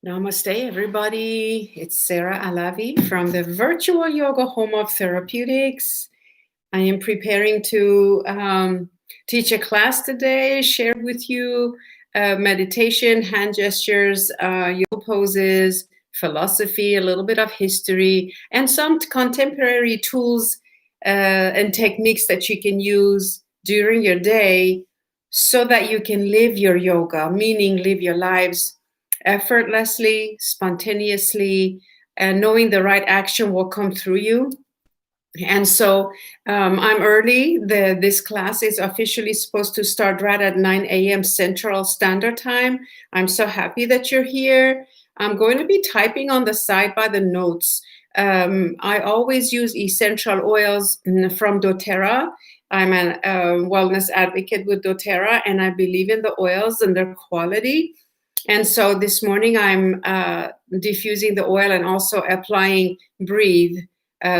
Namaste, everybody. It's Sarah Alavi from the virtual Yoga Home of Therapeutics. I am preparing to teach a class today, share with you meditation, hand gestures, yoga poses, philosophy, a little bit of history, and some contemporary tools and techniques that you can use during your day so that you can live your yoga, meaning live your lives effortlessly, spontaneously, and knowing the right action will come through you. And so I'm early. This class is officially supposed to start right at 9 a.m. Central Standard Time. I'm so happy that you're here. I'm going to be typing on the side by the notes. I always use essential oils from doTERRA. I'm a wellness advocate with doTERRA, and I believe in the oils and their quality. And so this morning I'm diffusing the oil and also applying Breathe,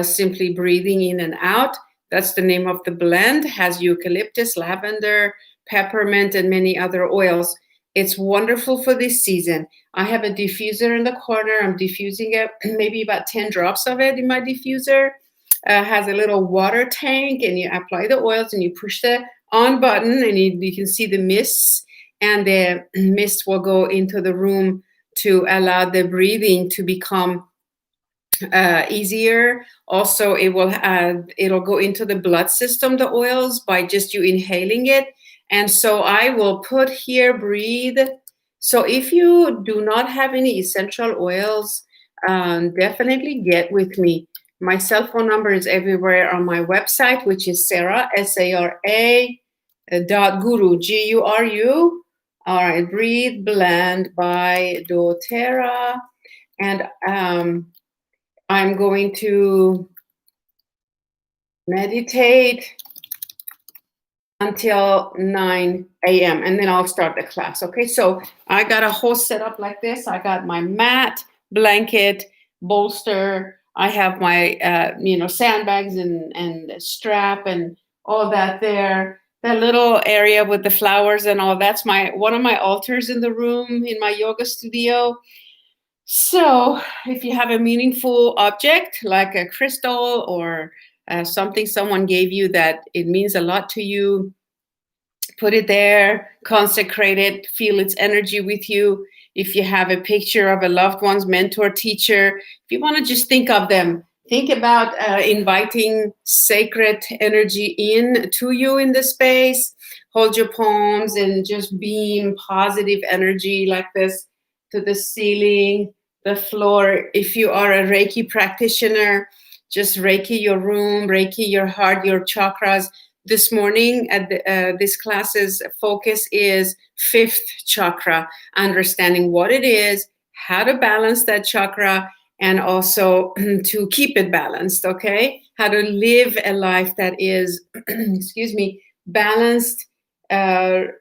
simply breathing in and out. That's the name of the blend. Has eucalyptus, lavender, peppermint, and many other oils. It's wonderful for this season. I have a diffuser in the corner. I'm diffusing it, maybe about 10 drops of it in my diffuser. Has a little water tank, and you apply the oils and you push the on button, and you can see the mists, and the mist will go into the room to allow the breathing to become easier. Also, it'll go into the blood system, the oils, by just you inhaling it. And so I will put here, breathe. So if you do not have any essential oils, definitely get with me. My cell phone number is everywhere on my website, which is Sarah, SARA, .guru, GURU. All right, Breathe Blend by doTERRA. And I'm going to meditate until 9 a.m. and then I'll start the class. Okay, so I got a whole setup like this. I got my mat, blanket, bolster. I have my sandbags and strap and all that there. That little area with the flowers and all, that's one of my altars in the room in my yoga studio. So if you have a meaningful object like a crystal or something someone gave you that it means a lot to you, put it there, consecrate it, feel its energy with you. If you have a picture of a loved one's mentor, teacher, if you want to just think of them, think about inviting sacred energy in to you in the space. Hold your palms and just beam positive energy like this to the ceiling, the floor. If you are a Reiki practitioner, just Reiki your room, Reiki your heart, your chakras. This morning at this class's focus is 5th chakra, understanding what it is, how to balance that chakra, and also to keep it balanced, okay? How to live a life that is, balanced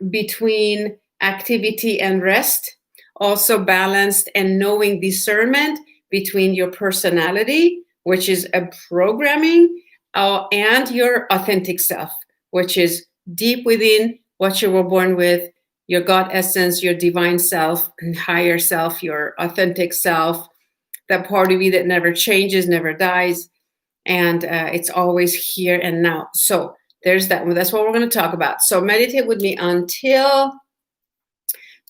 between activity and rest, also balanced and knowing discernment between your personality, which is a programming, and your authentic self, which is deep within what you were born with, your God essence, your divine self, higher self, your authentic self, that part of you that never changes, never dies, and it's always here and now. So there's that one. That's what we're going to talk about. So meditate with me until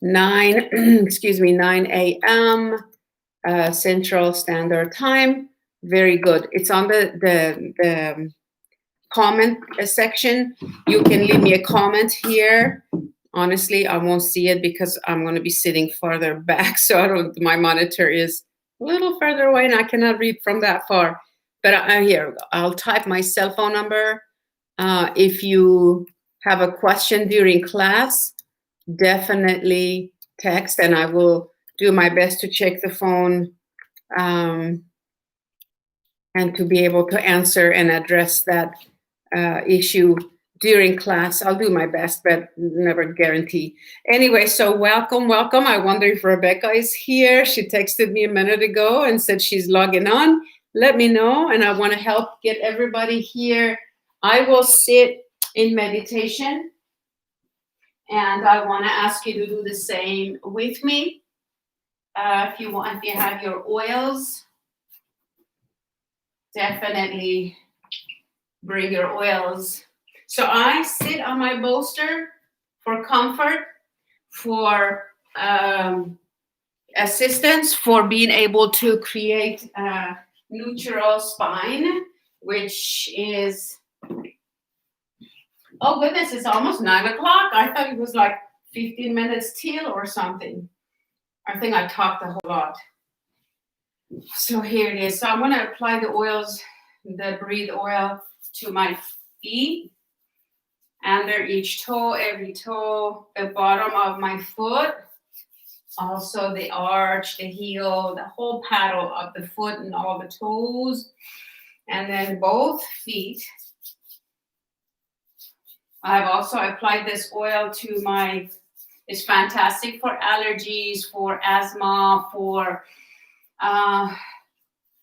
9 a.m. Central Standard Time. Very good. It's on the comment section. You can leave me a comment here. Honestly, I won't see it because I'm going to be sitting farther back. So my monitor is a little further away and I cannot read from that far. But here, I'll type my cell phone number. If you have a question during class, definitely text and I will do my best to check the phone and to be able to answer and address that issue during class. I'll do my best, but never guarantee. Anyway, so welcome. I wonder if Rebecca is here. She texted me a minute ago and said she's logging on. Let me know, and I want to help get everybody here. I will sit in meditation, and I want to ask you to do the same with me. If you have your oils, definitely bring your oils. So I sit on my bolster for comfort, for assistance, for being able to create a neutral spine, which is, oh goodness, it's almost 9 o'clock. I thought it was like 15 minutes till or something. I think I talked a whole lot. So here it is. So I'm going to apply the oils, the breathe oil to my feet, under each toe, every toe, the bottom of my foot, also the arch, the heel, the whole paddle of the foot and all the toes, and then both feet. I've also applied this oil to my, it's fantastic for allergies, for asthma, for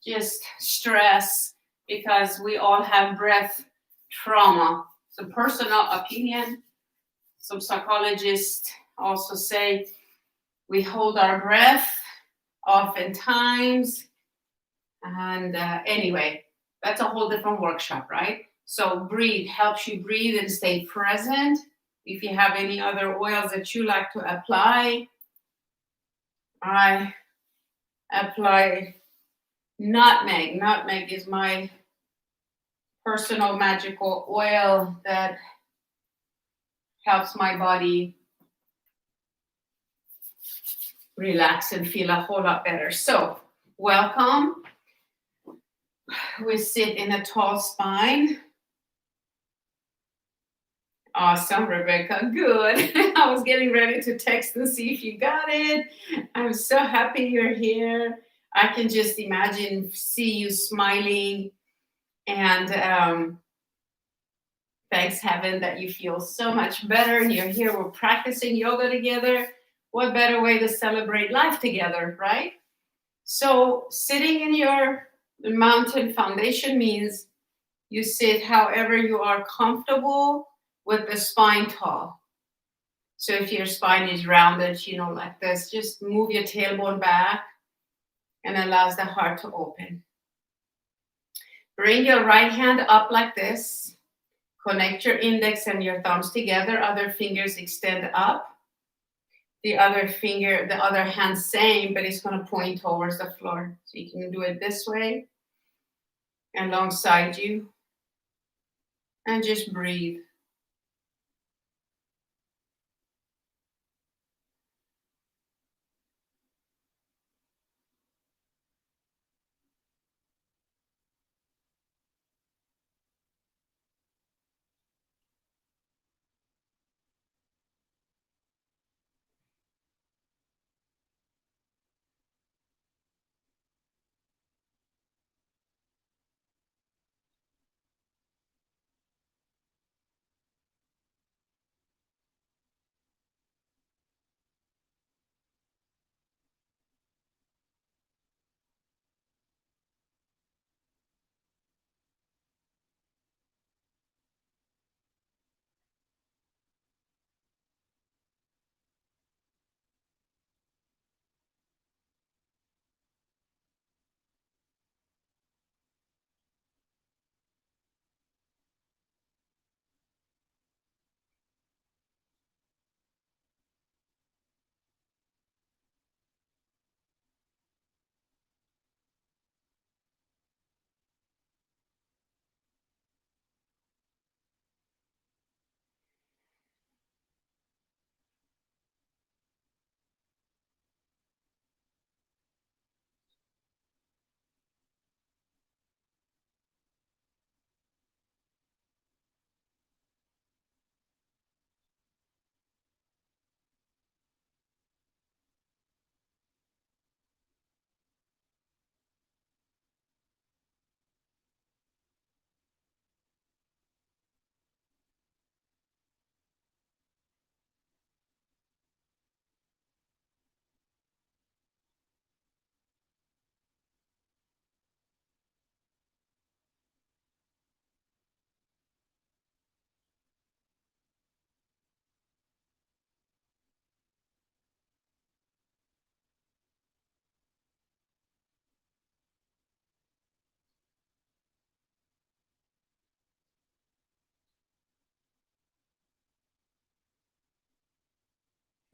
just stress, because we all have breath trauma. So personal opinion, some psychologists also say we hold our breath oftentimes. And anyway, that's a whole different workshop, right? So breathe helps you breathe and stay present. If you have any other oils that you like to apply, I apply nutmeg. Nutmeg is my personal magical oil that helps my body relax and feel a whole lot better. So welcome. We sit in a tall spine. Awesome, Rebecca. Good. I was getting ready to text and see if you got it. I'm so happy you're here. I can just imagine, see you smiling. And thanks heaven that you feel so much better and you're here. We're practicing yoga together. What better way to celebrate life together, right? So sitting in your mountain foundation means you sit however you are comfortable with the spine tall. So if your spine is rounded, like this, just move your tailbone back and allows the heart to open. Bring your right hand up like this. Connect your index and your thumbs together. Other fingers extend up. The other hand same, but it's going to point towards the floor. So you can do it this way, alongside you. And just breathe.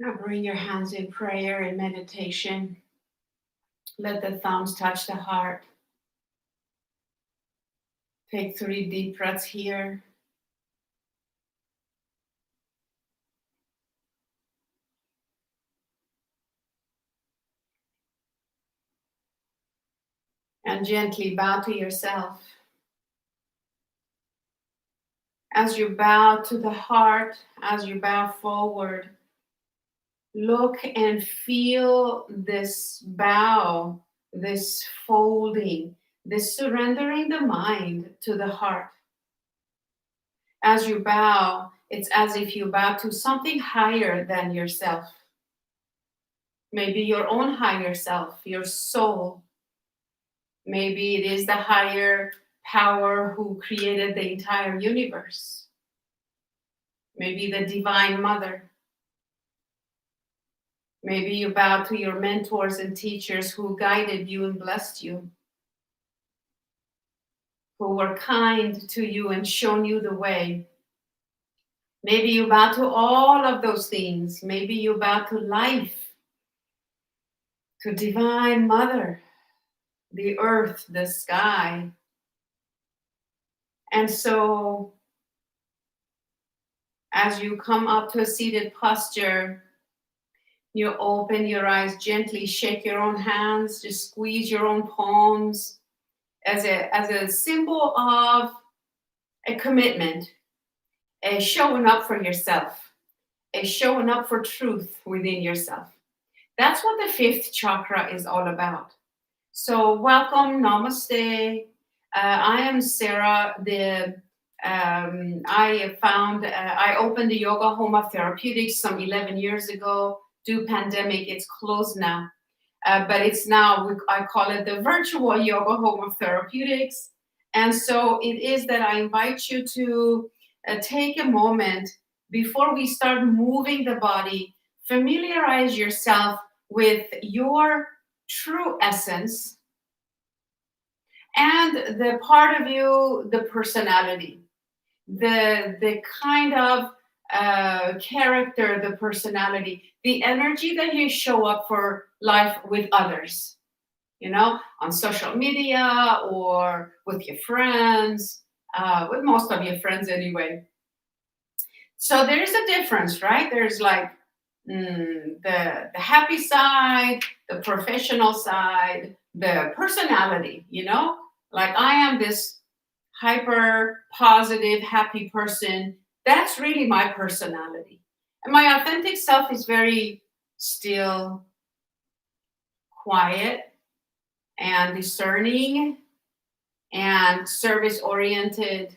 Now bring your hands in prayer and meditation. Let the thumbs touch the heart. Take 3 deep breaths here. And gently bow to yourself. As you bow to the heart, as you bow forward, look and feel this bow, this folding, this surrendering the mind to the heart. As you bow, it's as if you bow to something higher than yourself. Maybe your own higher self, your soul. Maybe it is the higher power who created the entire universe. Maybe the Divine Mother. Maybe you bow to your mentors and teachers who guided you and blessed you, who were kind to you and shown you the way. Maybe you bow to all of those things. Maybe you bow to life, to Divine Mother, the earth, the sky. And so, as you come up to a seated posture, you open your eyes gently, shake your own hands, just squeeze your own palms as a symbol of a commitment, a showing up for yourself, a showing up for truth within yourself. That's what the 5th chakra is all about. So welcome, namaste. I am Sarah. I opened the Yoga Home of Therapeutics some 11 years ago. Due pandemic, it's closed now. But it's now, I call it the virtual Yoga Home of Therapeutics. And so it is that I invite you to take a moment before we start moving the body, familiarize yourself with your true essence and the part of you, the personality, the kind of character, the personality, the energy that you show up for life with others, on social media or with your friends, with most of your friends anyway. So there's a difference, right? There's like the happy side, the professional side, the personality, like I am this hyper positive, happy person. That's really my personality. And my authentic self is very still, quiet, and discerning, and service oriented.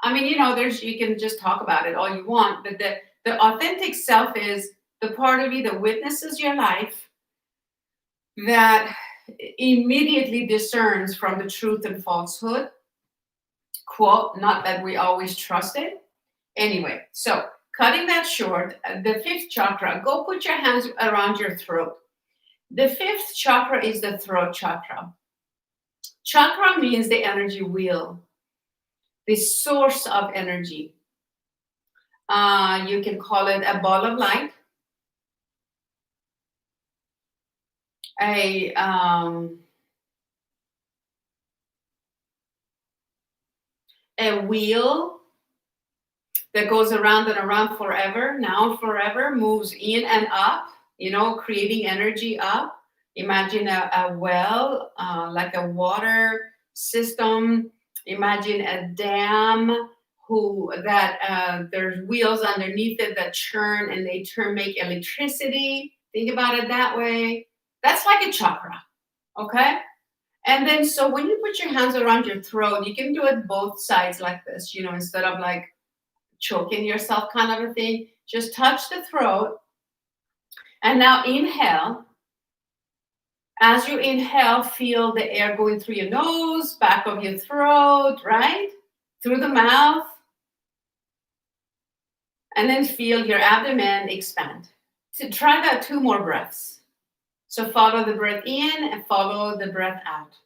I mean, you can just talk about it all you want, but the authentic self is the part of you that witnesses your life, that immediately discerns from the truth and falsehood. Quote, not that we always trust it. Anyway, so cutting that short, the 5th chakra, go put your hands around your throat. The 5th chakra is the throat chakra. Chakra means the energy wheel, the source of energy. You can call it a ball of light, a wheel that goes around and around forever, now forever, moves in and up, creating energy up. Imagine a well, like a water system. Imagine a dam there's wheels underneath it that churn and they make electricity. Think about it that way. That's like a chakra, okay? And then, so when you put your hands around your throat, you can do it both sides like this, instead of like choking yourself kind of a thing. Just touch the throat. And now inhale. As you inhale, feel the air going through your nose, back of your throat, right? Through the mouth. And then feel your abdomen expand. So try that 2 more breaths. So follow the breath in and follow the breath out.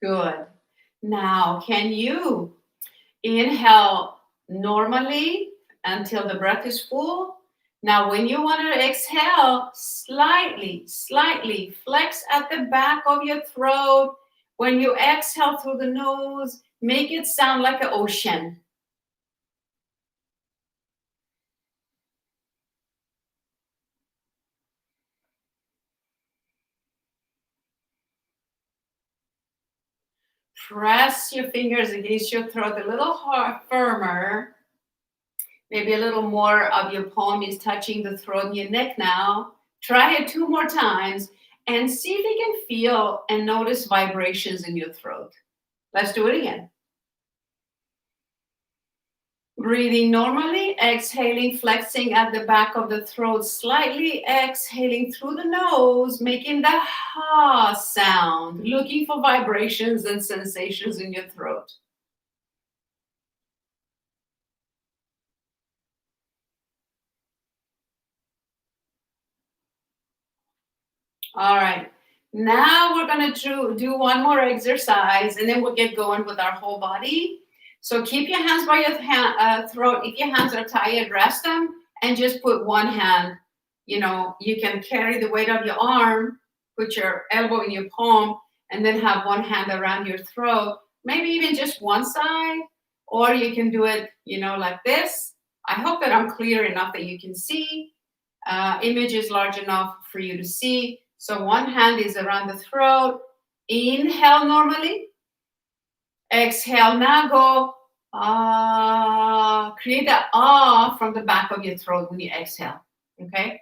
Good. Now, can you inhale normally until the breath is full? Now, when you want to exhale, slightly flex at the back of your throat. When you exhale through the nose, make it sound like an ocean. Press your fingers against your throat a little firmer. Maybe a little more of your palm is touching the throat and your neck now. Try it 2 more times and see if you can feel and notice vibrations in your throat. Let's do it again. Breathing normally, exhaling, flexing at the back of the throat slightly, exhaling through the nose, making the ha sound, looking for vibrations and sensations in your throat. All right. Now we're going to do one more exercise, and then we'll get going with our whole body. So keep your hands by your throat. If your hands are tired, rest them and just put one hand. You know, you can carry the weight of your arm, put your elbow in your palm, and then have one hand around your throat, maybe even just one side, or you can do it, you know, like this. I hope that I'm clear enough that you can see. Image is large enough for you to see. So one hand is around the throat. Inhale normally. Exhale. Now go. Create that from the back of your throat when you exhale. Okay.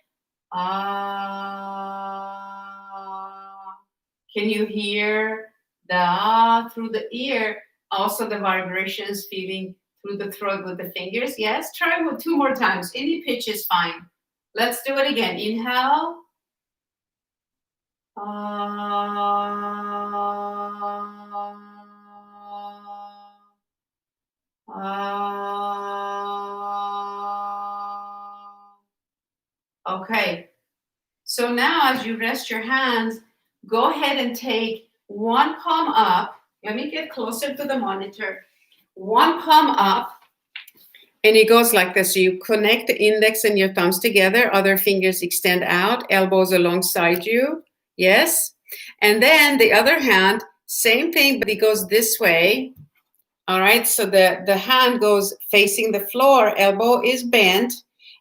Can you hear the through the ear? Also the vibrations feeling through the throat with the fingers. Yes. Try it 2 more times. Any pitch is fine. Let's do it again. Inhale. Okay. So now as you rest your hands, go ahead and take one palm up. Let me get closer to the monitor. One palm up. And it goes like this. So you connect the index and your thumbs together. Other fingers extend out. Elbows alongside you. Yes. And then the other hand, same thing, but it goes this way. All right. So the hand goes facing the floor. Elbow is bent.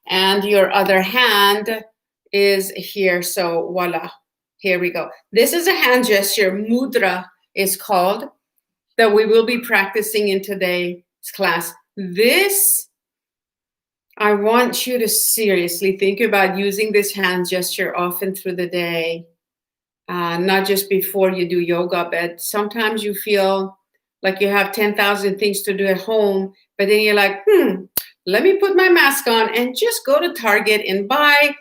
And your other hand is here. So voila. Here we go. This is a hand gesture. Mudra is called, that we will be practicing in today's class. This, I want you to seriously think about using this hand gesture often through the day, not just before you do yoga, but sometimes you feel like you have 10,000 things to do at home, but then you're like, let me put my mask on and just go to Target and buy,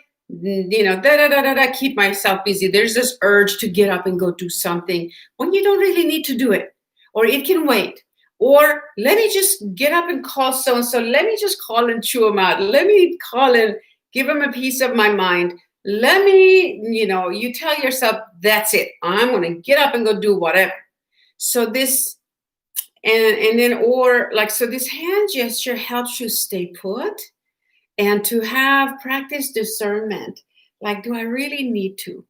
keep myself busy. There's this urge to get up and go do something when you don't really need to do it, or it can wait. Or let me just get up and call so-and-so. Let me just call and chew them out. Let me call and give them a piece of my mind. Let me, you tell yourself, that's it. I'm going to get up and go do whatever. So this, so this hand gesture helps you stay put and to have practice discernment. Like, do I really need to?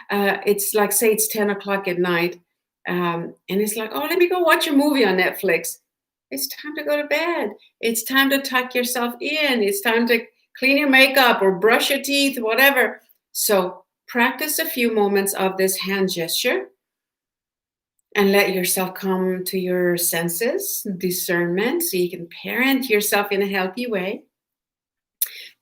It's like, say it's 10 o'clock at night. And it's like, let me go watch a movie on Netflix. It's time to go to bed. It's time to tuck yourself in. It's time to clean your makeup or brush your teeth, whatever. So practice a few moments of this hand gesture and let yourself come to your senses, discernment, so you can parent yourself in a healthy way,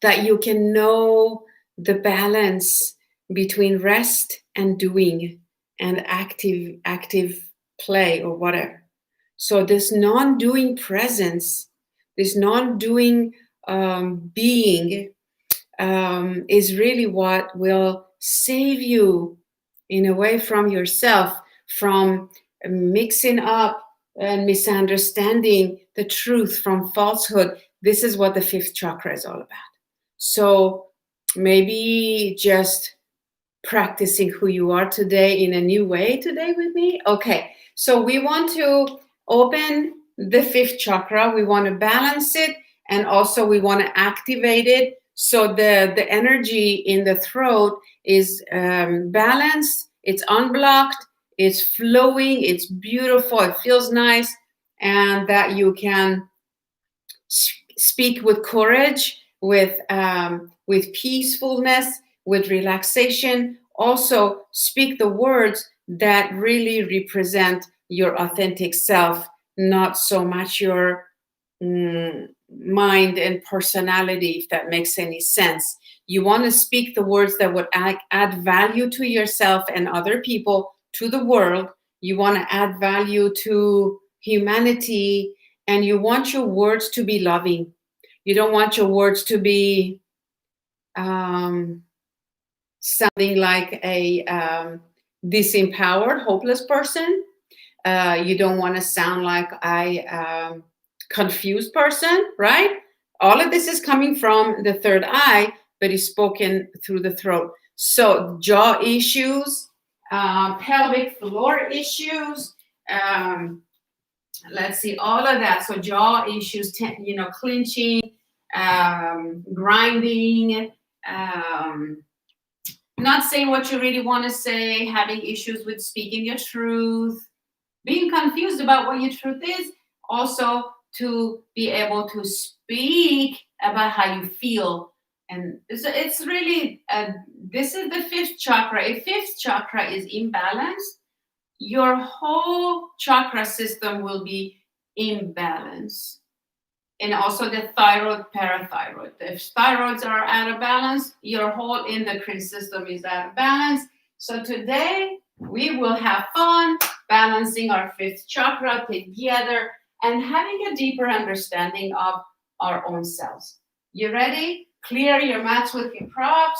that you can know the balance between rest and doing and active play or whatever. So this non-doing presence, this non-doing being is really what will save you in a way from yourself, from mixing up and misunderstanding the truth from falsehood. This is what the 5th chakra is all about. So maybe just practicing who you are today in a new way today with me. Okay, So we want to open the fifth chakra. We want to balance it, and also we want to activate it. So the energy in the throat is balanced, it's unblocked, it's flowing, it's beautiful, it feels nice, and that you can speak with courage, with peacefulness, with relaxation. Also, speak the words that really represent your authentic self, not so much your mind and personality, if that makes any sense. You want to speak the words that would add value to yourself and other people, to the world. You want to add value to humanity, and you want your words to be loving. You don't want your words to be something like a disempowered, hopeless person. You don't want to sound like a confused person, right? All of this is coming from the third eye, but is spoken through the throat. So jaw issues, pelvic floor issues, let's see, all of that. So jaw issues, clenching, grinding, not saying what you really want to say, having issues with speaking your truth, being confused about what your truth is, also to be able to speak about how you feel. And it's really, this is the fifth chakra. If fifth chakra is imbalanced, your whole chakra system will be imbalanced. And also the thyroid, parathyroid. If thyroids are out of balance, your whole endocrine system is out of balance. So today we will have fun balancing our fifth chakra together and having a deeper understanding of our own selves. You ready? Clear your mats with your props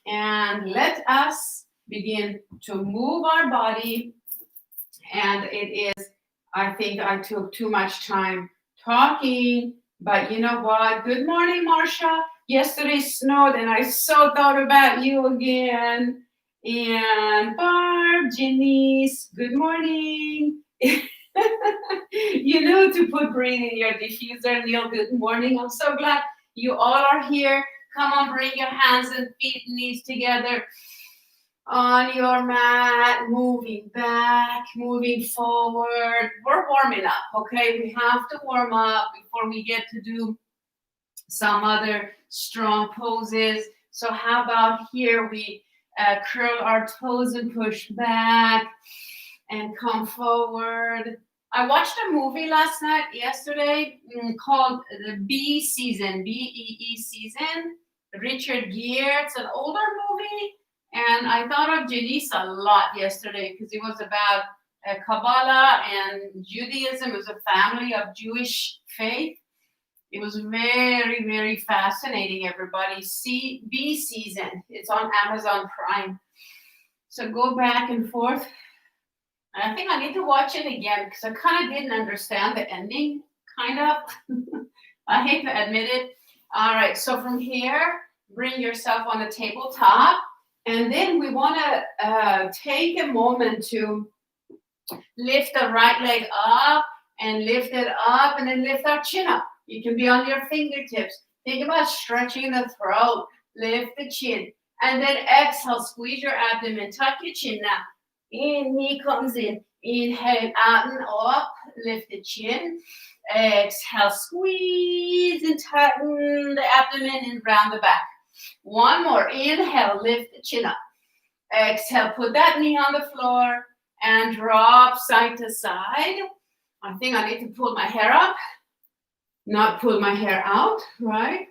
and let us begin to move our body. And it is, I think I took too much time talking, but you know what? Good morning, Marsha. Yesterday snowed and I so thought about you again. And Barb, Janice, good morning. You know to put green in your diffuser. Neil, good morning. I'm so glad you all are here. Come on, bring your hands and feet, knees together on your mat, moving back, moving forward. We're warming up, okay? We have to warm up before we get to do some other strong poses. So how about here we curl our toes and push back and come forward. I watched a movie yesterday called The Bee Season, B-E-E Season. Richard Gere. It's an older movie. And I thought of Janice a lot yesterday because it was about Kabbalah and Judaism. It was a family of Jewish faith. It was very, very fascinating, everybody. Bee Season. It's on Amazon Prime. So go back and forth. And I think I need to watch it again because I kind of didn't understand the ending, kind of. I hate to admit it. All right, so from here, bring yourself on the tabletop. And then we want to take a moment to lift the right leg up and lift it up and then lift our chin up. You can be on your fingertips. Think about stretching the throat. Lift the chin. And then exhale, squeeze your abdomen. Tuck your chin now. In, knee comes in. Inhale, out and up. Lift the chin. Exhale, squeeze and tighten the abdomen and round the back. One more. Inhale, lift the chin up. Exhale, put that knee on the floor and drop side to side. I think I need to pull my hair up, not pull my hair out, right?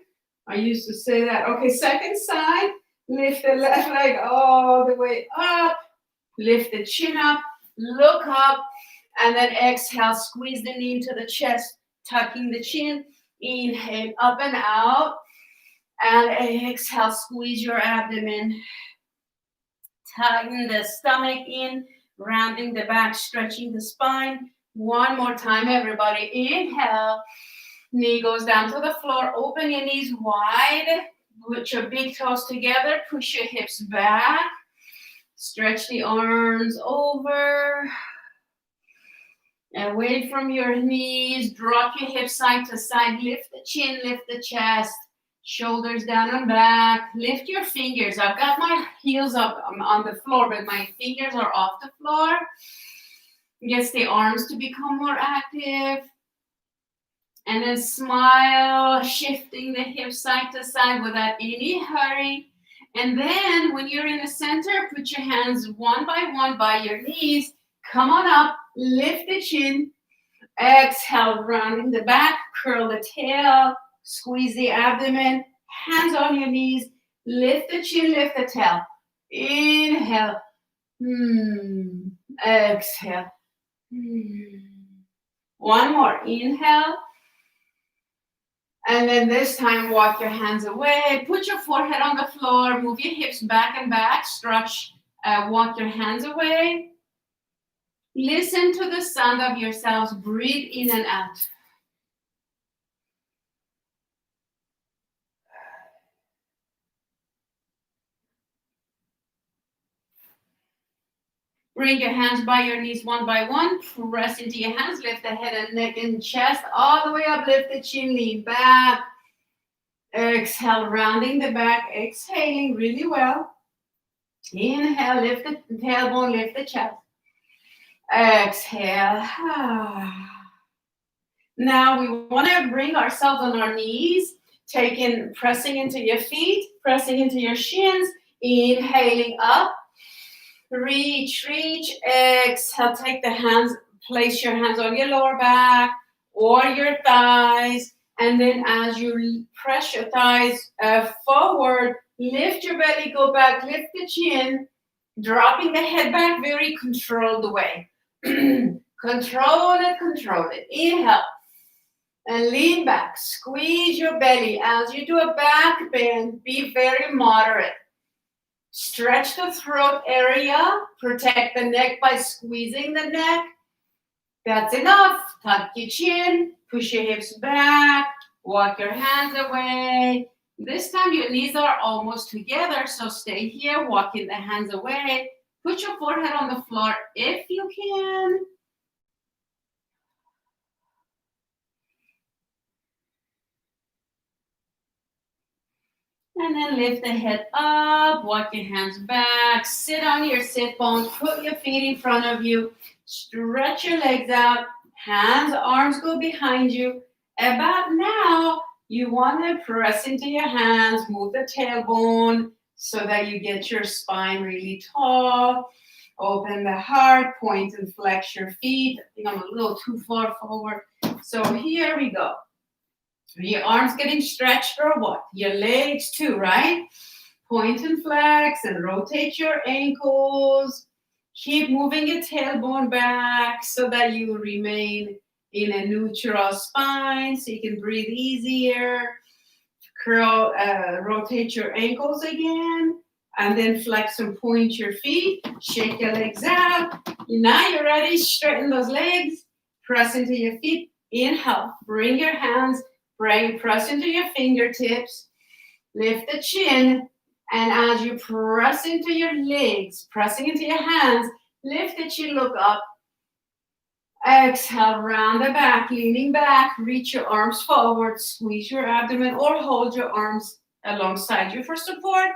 I used to say that. Okay, second side. Lift the left leg all the way up. Lift the chin up. Look up. And then exhale, squeeze the knee into the chest, tucking the chin. Inhale, up and out. And exhale, squeeze your abdomen. Tighten the stomach in, rounding the back, stretching the spine. One more time, everybody. Inhale. Knee goes down to the floor. Open your knees wide. Put your big toes together. Push your hips back. Stretch the arms over. Away from your knees, drop your hips side to side, lift the chin, lift the chest, shoulders down and back, lift your fingers. I've got my heels up on the floor, but my fingers are off the floor. Gets the arms to become more active. And then smile, shifting the hips side to side without any hurry. And then when you're in the center, put your hands one by your knees. Come on up, lift the chin. Exhale, rounding the back, curl the tail, squeeze the abdomen, hands on your knees, lift the chin, lift the tail. Inhale. Exhale. One more. Inhale. And then this time, walk your hands away. Put your forehead on the floor. Move your hips back and back. Stretch. Walk your hands away. Listen to the sound of yourselves. Breathe in and out. Bring your hands by your knees one by one. Press into your hands. Lift the head and neck and chest all the way up. Lift the chin, lean back. Exhale, rounding the back. Exhaling really well. Inhale, lift the tailbone, lift the chest. Exhale. Now we want to bring ourselves on our knees. Pressing into your feet, pressing into your shins. Inhaling up. Reach, exhale, take the hands, place your hands on your lower back or your thighs, and then as you press your thighs forward, lift your belly, go back, lift the chin, dropping the head back very controlled way. Control it. Inhale, and lean back, squeeze your belly. As you do a back bend, be very moderate. Stretch the throat area. Protect the neck by squeezing the neck. That's enough. Tuck your chin. Push your hips back. Walk your hands away. This time your knees are almost together, so stay here. Walking the hands away. Put your forehead on the floor if you can. And then lift the head up, walk your hands back, sit on your sit bones, put your feet in front of you, stretch your legs out, hands, arms go behind you. About now, you want to press into your hands, move the tailbone so that you get your spine really tall. Open the heart, point and flex your feet. I think I'm a little too far forward. So here we go. Your arms getting stretched or what? Your legs too, right? Point and flex and rotate your ankles. Keep moving your tailbone back so that you remain in a neutral spine so you can breathe easier. Curl, rotate your ankles again. And then flex and point your feet. Shake your legs out. Now you're ready. Straighten those legs. Press into your feet. Inhale. Bring your hands. Press into your fingertips, lift the chin, and as you press into your legs, pressing into your hands, lift the chin, look up. Exhale, round the back, leaning back, reach your arms forward, squeeze your abdomen, or hold your arms alongside you for support.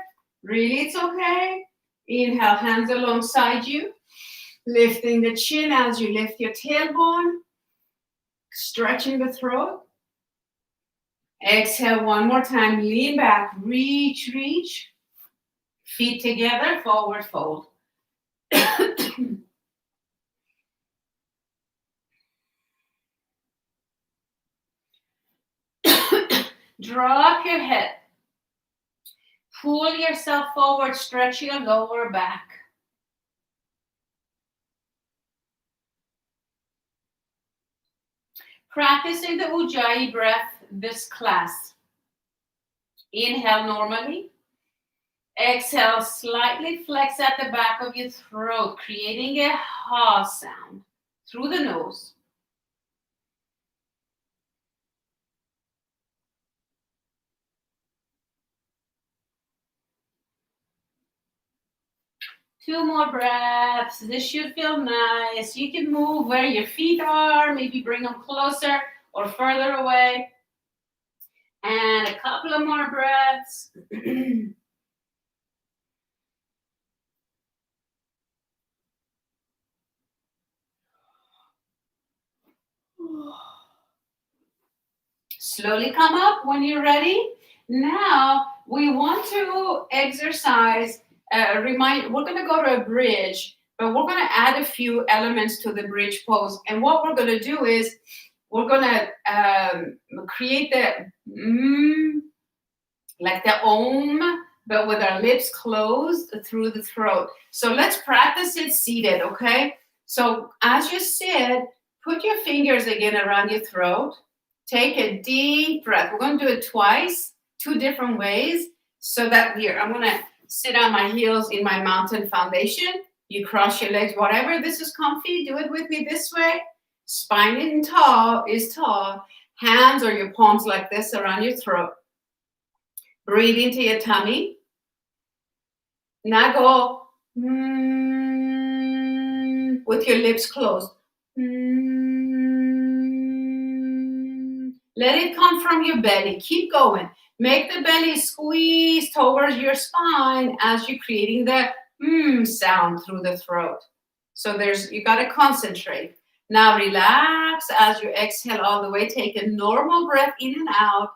Really, it's okay. Inhale, hands alongside you, lifting the chin as you lift your tailbone, stretching the throat. Exhale one more time, lean back, reach. Feet together, forward fold. Drop your head. Pull yourself forward, stretch your lower back. Practicing the Ujjayi breath this class. Inhale normally. Exhale, slightly flex at the back of your throat, creating a ha sound through the nose. 2 more breaths. This should feel nice. You can move where your feet are, maybe bring them closer or further away. And a couple of more breaths. Slowly come up when you're ready. Now we want to exercise. We're going to go to a bridge, but we're going to add a few elements to the bridge pose. And what we're going to do is we're going to create the like the Om, but with our lips closed through the throat. So let's practice it seated, okay? So as you sit, put your fingers again around your throat. Take a deep breath. We're going to do it twice, 2 different ways, so that I'm going to sit on my heels in my mountain foundation. You cross your legs, whatever this is comfy, do it with me this way. Spine is tall. Hands or your palms like this around your throat. Breathe into your tummy. Now go with your lips closed. Let it come from your belly. Keep going. Make the belly squeeze towards your spine as you're creating the sound through the throat. So you got to concentrate. Now relax as you exhale all the way. Take a normal breath in and out.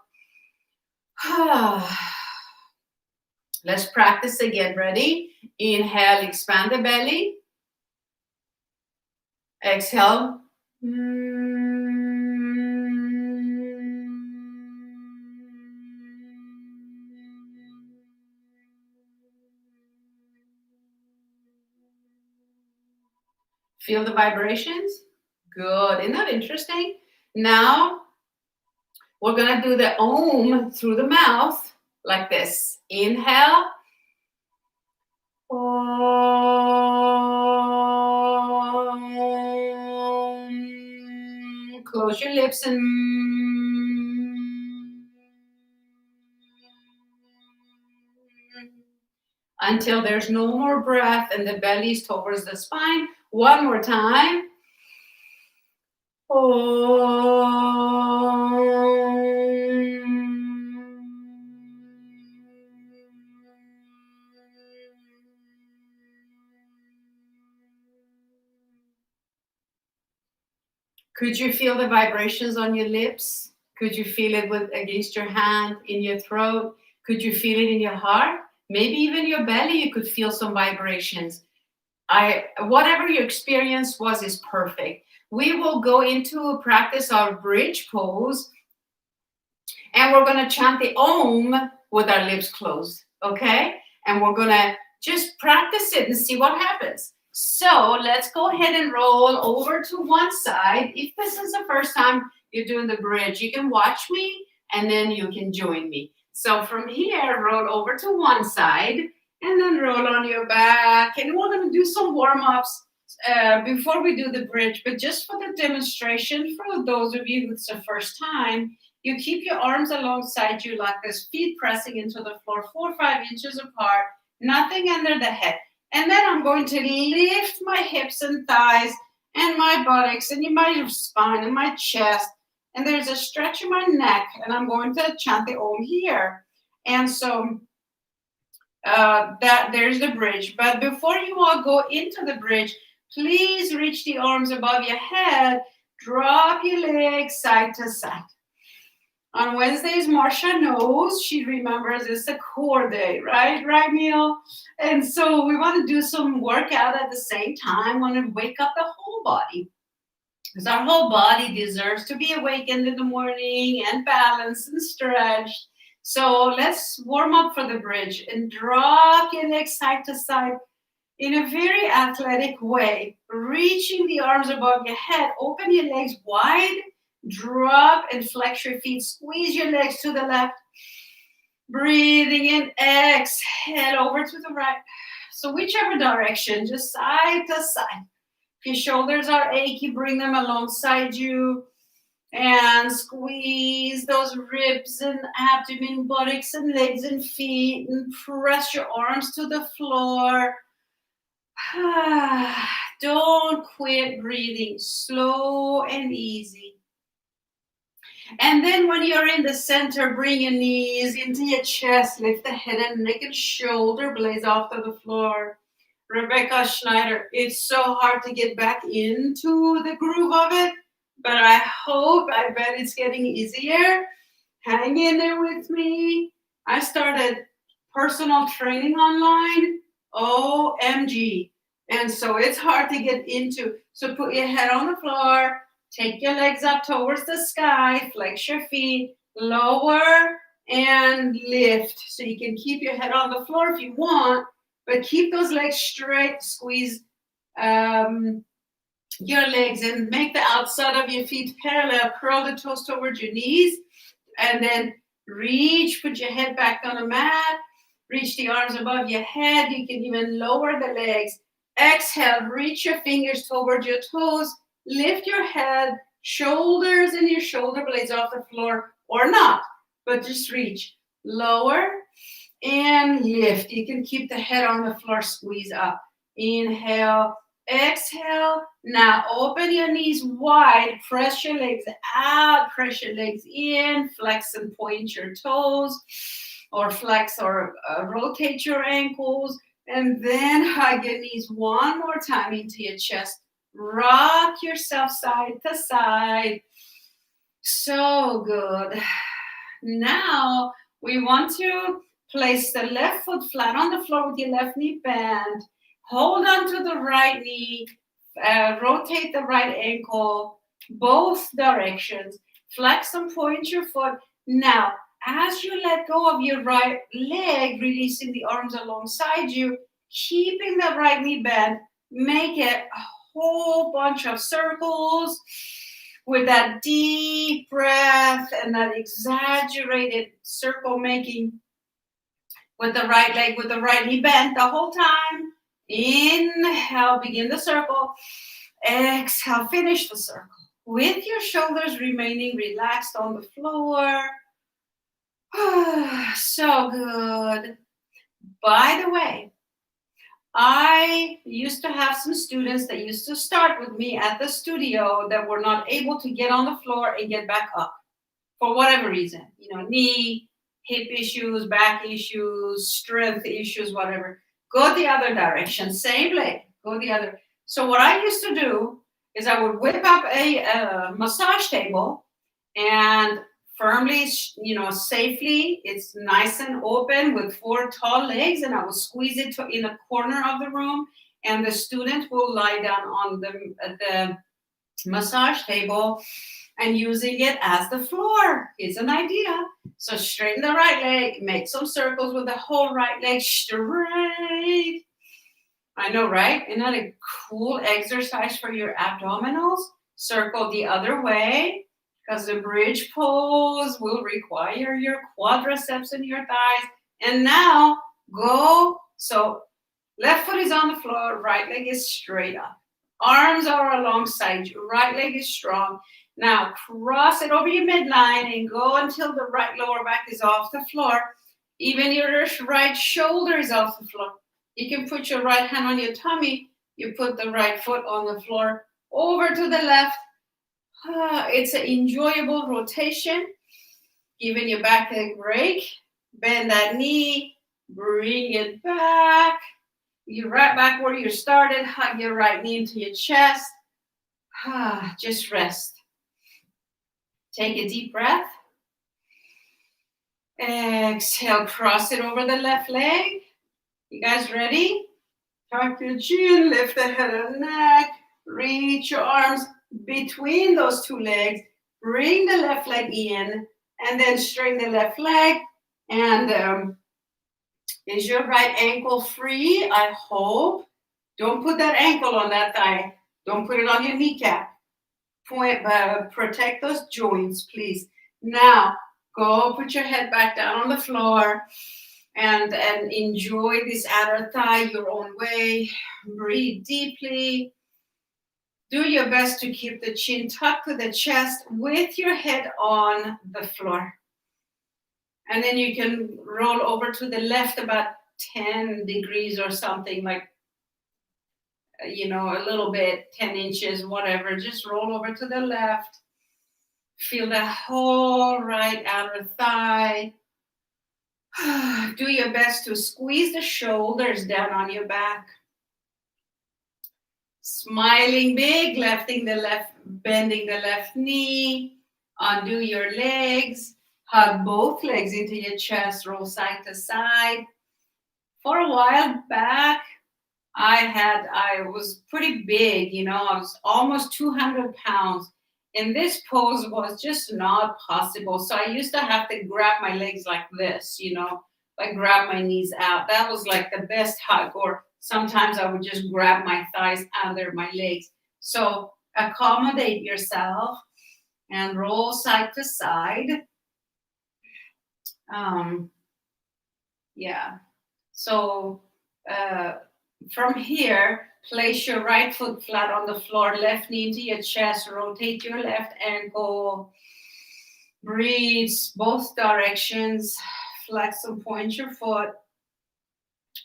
Let's practice again. Ready? Inhale, expand the belly. Exhale. Feel the vibrations? Good. Isn't that interesting? Now, we're going to do the Om through the mouth like this. Inhale. Om. Close your lips and until there's no more breath and the belly's towards the spine. One more time. Could you feel the vibrations on your lips? Could you feel it against your hand, in your throat? Could you feel it in your heart? Maybe even your belly, you could feel some vibrations. Whatever your experience was is perfect. We will go into practice our bridge pose, and we're going to chant the Om with our lips closed, okay? And we're going to just practice it and see what happens. So let's go ahead and roll over to one side. If this is the first time you're doing the bridge, you can watch me and then you can join me. So from here, roll over to one side and then roll on your back. And we're going to do some warm-ups before we do the bridge. But just for the demonstration, for those of you who it's the first time, you keep your arms alongside you like this, feet pressing into the floor 4 or 5 inches apart, nothing under the head. And then I'm going to lift my hips and thighs and my buttocks and my spine and my chest. And there's a stretch in my neck. And I'm going to chant the Om here. And so there's the bridge. But before you all go into the bridge, please reach the arms above your head. Drop your legs side to side. On Wednesdays, Marsha knows, she remembers it's a core day, right, Neil? And so we want to do some workout at the same time, want to wake up the whole body. Because our whole body deserves to be awakened in the morning and balanced and stretched. So let's warm up for the bridge and drop your legs side to side in a very athletic way, reaching the arms above your head. Open your legs wide. Drop and flex your feet. Squeeze your legs to the left. Breathing in. Exhale over to the right. So whichever direction, just side to side. If your shoulders are achy, bring them alongside you. And squeeze those ribs and abdomen, buttocks and legs and feet. And press your arms to the floor. Don't quit breathing. Slow and easy. And then when you're in the center, bring your knees into your chest, lift the head and neck and shoulder blades off to the floor. Rebecca Schneider, it's so hard to get back into the groove of it, but I bet it's getting easier. Hang in there with me. I started personal training online, OMG. And so it's hard to get into. So put your head on the floor, take your legs up towards the sky, flex your feet, lower and lift. So you can keep your head on the floor if you want, but keep those legs straight, squeeze your legs and make the outside of your feet parallel, curl the toes towards your knees, and then reach, put your head back on the mat, reach the arms above your head. You can even lower the legs. Exhale, reach your fingers towards your toes, lift your head, shoulders and your shoulder blades off the floor, or not, but just reach. Lower and lift. You can keep the head on the floor, squeeze up. Inhale, exhale. Now open your knees wide, press your legs out, press your legs in, flex and point your toes, or flex or rotate your ankles, and then hug your knees one more time into your chest. Rock yourself side to side. So good. Now we want to place the left foot flat on the floor with your left knee bent. Hold on to the right knee. Rotate the right ankle, both directions. Flex and point your foot. Now, as you let go of your right leg, releasing the arms alongside you, keeping the right knee bent, make it a whole bunch of circles with that deep breath and that exaggerated circle making with the right leg, with the right knee bent the whole time. Inhale, begin the circle. Exhale, finish the circle. With your shoulders remaining relaxed on the floor. So good. By the way, I used to have some students that used to start with me at the studio that were not able to get on the floor and get back up for whatever reason. Knee, hip issues, back issues, strength issues, whatever. Go the other direction, same leg, go the other. So what I used to do is I would whip up a massage table and firmly, safely, it's nice and open with 4 tall legs, and I will squeeze it in a corner of the room, and the student will lie down on the massage table and using it as the floor. It's an idea. So straighten the right leg, make some circles with the whole right leg straight. I know, right? Isn't that a cool exercise for your abdominals? Circle the other way, because the bridge pose will require your quadriceps and your thighs. And now go. So left foot is on the floor, right leg is straight up. Arms are alongside you, right leg is strong. Now cross it over your midline and go until the right lower back is off the floor. Even your right shoulder is off the floor. You can put your right hand on your tummy. You put the right foot on the floor, over to the left. It's an enjoyable rotation, giving your back a break. Bend that knee, bring it back. You're right back where you started. Hug your right knee into your chest. Just rest. Take a deep breath. Exhale, cross it over the left leg. You guys ready? Tuck your chin, lift the head and neck. Reach your arms between those 2 legs. Bring the left leg in, and then straighten the left leg. And is your right ankle free? I hope. Don't put that ankle on that thigh. Don't put it on your kneecap. Protect those joints, please. Now, go put your head back down on the floor and enjoy this outer thigh your own way. Breathe deeply. Do your best to keep the chin tucked to the chest with your head on the floor. And then you can roll over to the left about 10 degrees or something, like a little bit, 10 inches, whatever. Just roll over to the left. Feel the whole right outer thigh. Do your best to squeeze the shoulders down on your back. Smiling big, bending the left knee. Undo your legs. Hug both legs into your chest, roll side to side. For a while back, I was pretty big, I was almost 200 pounds. And this pose was just not possible. So I used to have to grab my legs like this, like grab my knees out. That was like the best hug. Or sometimes I would just grab my thighs under my legs. So accommodate yourself and roll side to side. Yeah. So from here, place your right foot flat on the floor, left knee into your chest, rotate your left ankle, breathe both directions, flex and point your foot.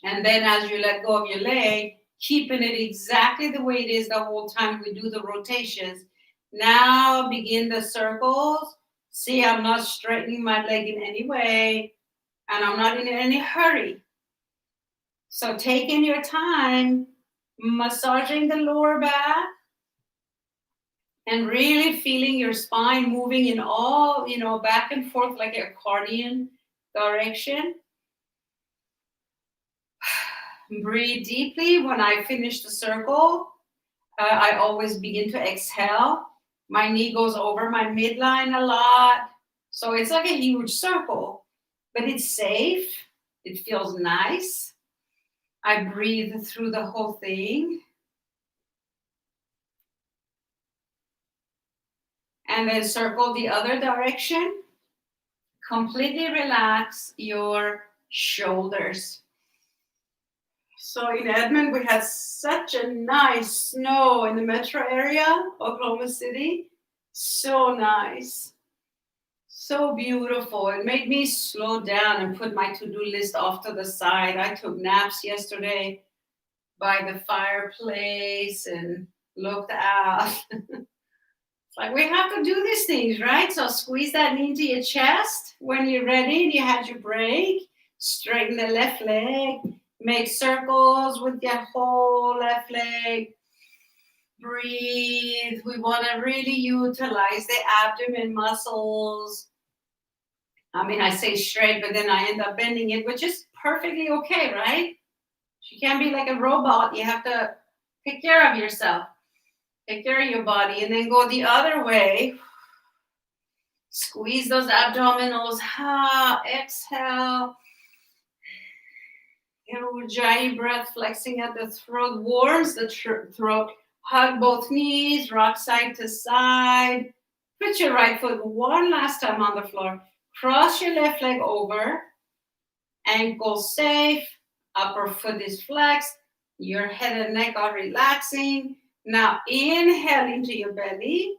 And then as you let go of your leg, keeping it exactly the way it is the whole time we do the rotations. Now begin the circles. See, I'm not straightening my leg in any way, and I'm not in any hurry. So taking your time, massaging the lower back, and really feeling your spine moving in all, back and forth like an accordion direction. Breathe deeply. When I finish the circle, I always begin to exhale. My knee goes over my midline a lot. So it's like a huge circle, but it's safe. It feels nice. I breathe through the whole thing. And then circle the other direction. Completely relax your shoulders. So in Edmond, we had such a nice snow in the metro area, Oklahoma City. So nice. So beautiful. It made me slow down and put my to-do list off to the side. I took naps yesterday by the fireplace and looked out. It's like we have to do these things, right? So squeeze that knee into your chest. When you're ready and you had your break, straighten the left leg. Make circles with your whole left leg. Breathe. We want to really utilize the abdomen muscles. I say straight, but then I end up bending it, which is perfectly okay, right? You can't be like a robot. You have to take care of yourself. Take care of your body, and then go the other way. Squeeze those abdominals. Exhale. Ujjayi breath, flexing at the throat, warms the throat. Hug both knees, rock side to side. Put your right foot one last time on the floor. Cross your left leg over. Ankle safe. Upper foot is flexed. Your head and neck are relaxing. Now inhale into your belly.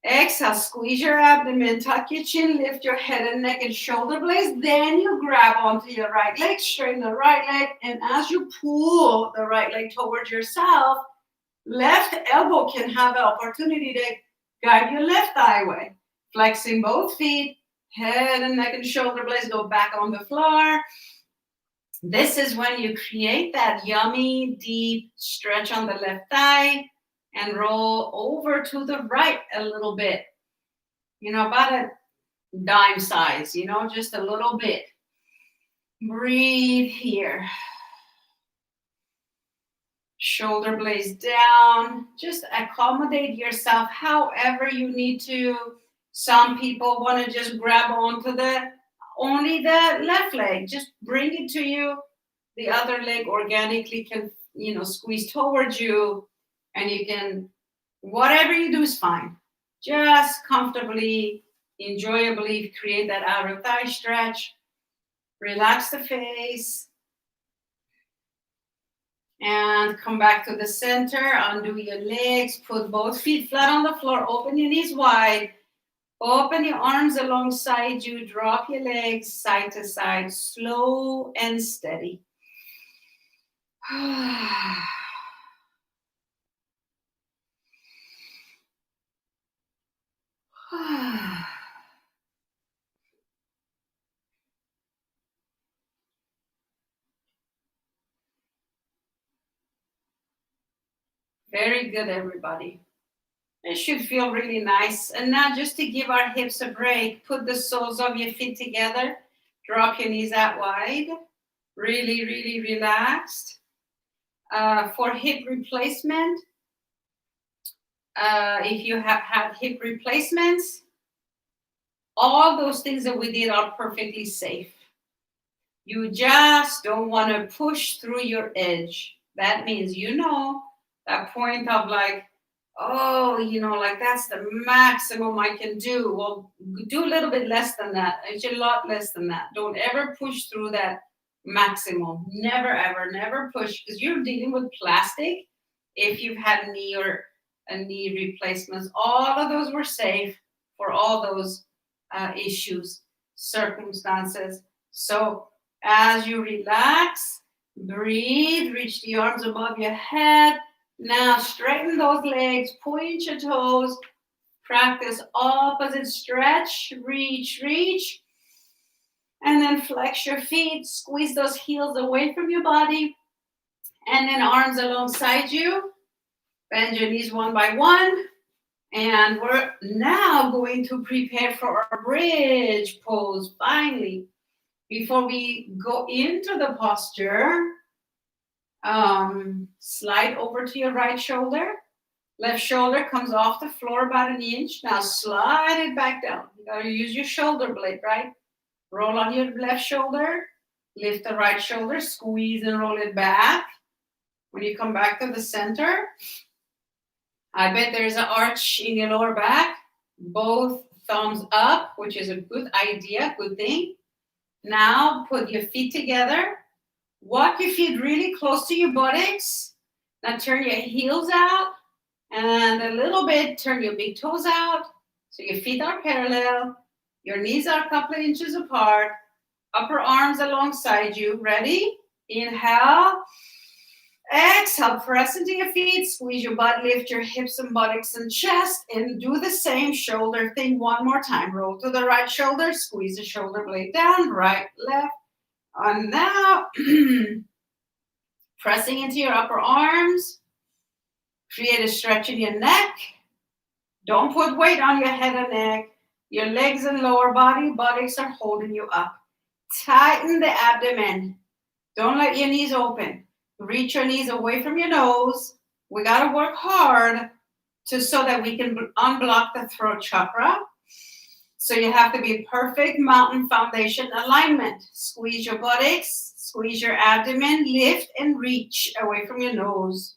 Exhale, squeeze your abdomen, tuck your chin, lift your head and neck and shoulder blades. Then you grab onto your right leg, straighten the right leg. And as you pull the right leg towards yourself, left elbow can have an opportunity to guide your left thigh away. Flexing both feet, head and neck and shoulder blades go back on the floor. This is when you create that yummy, deep stretch on the left thigh. And roll over to the right a little bit, about a dime size, just a little bit. Breathe here. Shoulder blades down. Just accommodate yourself however you need to. Some people want to just grab onto only the left leg. Just bring it to you. The other leg organically can, squeeze towards you. And you can, whatever you do is fine. Just comfortably, enjoyably create that outer thigh stretch. Relax the face. And come back to the center. Undo your legs. Put both feet flat on the floor. Open your knees wide. Open your arms alongside you. Drop your legs side to side. Slow and steady. Very good, everybody. It should feel really nice. And now, just to give our hips a break, put the soles of your feet together. Drop your knees out wide. Really, really relaxed. For hip replacement, if you have had hip replacements, all those things that we did are perfectly safe. You just don't want to push through your edge. That means, that point of like, oh, like that's the maximum I can do. Well, do a little bit less than that. It's a lot less than that. Don't ever push through that maximum. Never, ever, never push, because you're dealing with plastic. If you've had knee or a knee replacements, all of those were safe for all those issues, circumstances. So as you relax, breathe, reach the arms above your head. Now straighten those legs, point your toes, practice opposite stretch, reach, and then flex your feet, squeeze those heels away from your body, and then arms alongside you. Bend your knees one by one, and we're now going to prepare for our bridge pose finally. Before we go into the posture, slide over to your right shoulder. Left shoulder comes off the floor about an inch. Now slide it back down. You gotta use your shoulder blade, right? Roll on your left shoulder, lift the right shoulder, squeeze and roll it back. When you come back to the center, I bet there's an arch in your lower back. Both thumbs up, which is a good idea, good thing. Now put your feet together. Walk your feet really close to your buttocks. Now turn your heels out and a little bit turn your big toes out. So your feet are parallel. Your knees are a couple of inches apart. Upper arms alongside you. Ready? Inhale. Exhale. Press into your feet. Squeeze your butt. Lift your hips and buttocks and chest. And do the same shoulder thing one more time. Roll to the right shoulder. Squeeze the shoulder blade down. Right, left. And now, pressing into your upper arms, create a stretch in your neck. Don't put weight on your head and neck. Your legs and lower body, buttocks are holding you up. Tighten the abdomen. Don't let your knees open. Reach your knees away from your nose. We got to work hard so that we can unblock the throat chakra. So you have to be perfect mountain foundation alignment. Squeeze your buttocks, squeeze your abdomen, lift and reach away from your nose.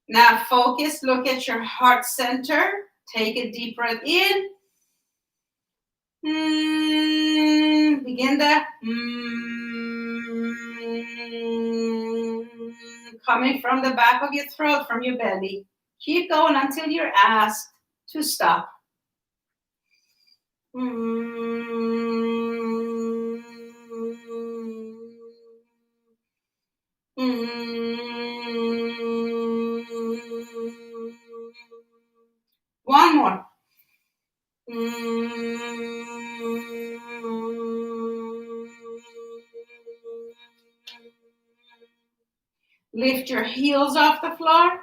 Now focus, look at your heart center. Take a deep breath in. Begin the coming from the back of your throat, from your belly. Keep going until you're asked to stop. One more. Lift your heels off the floor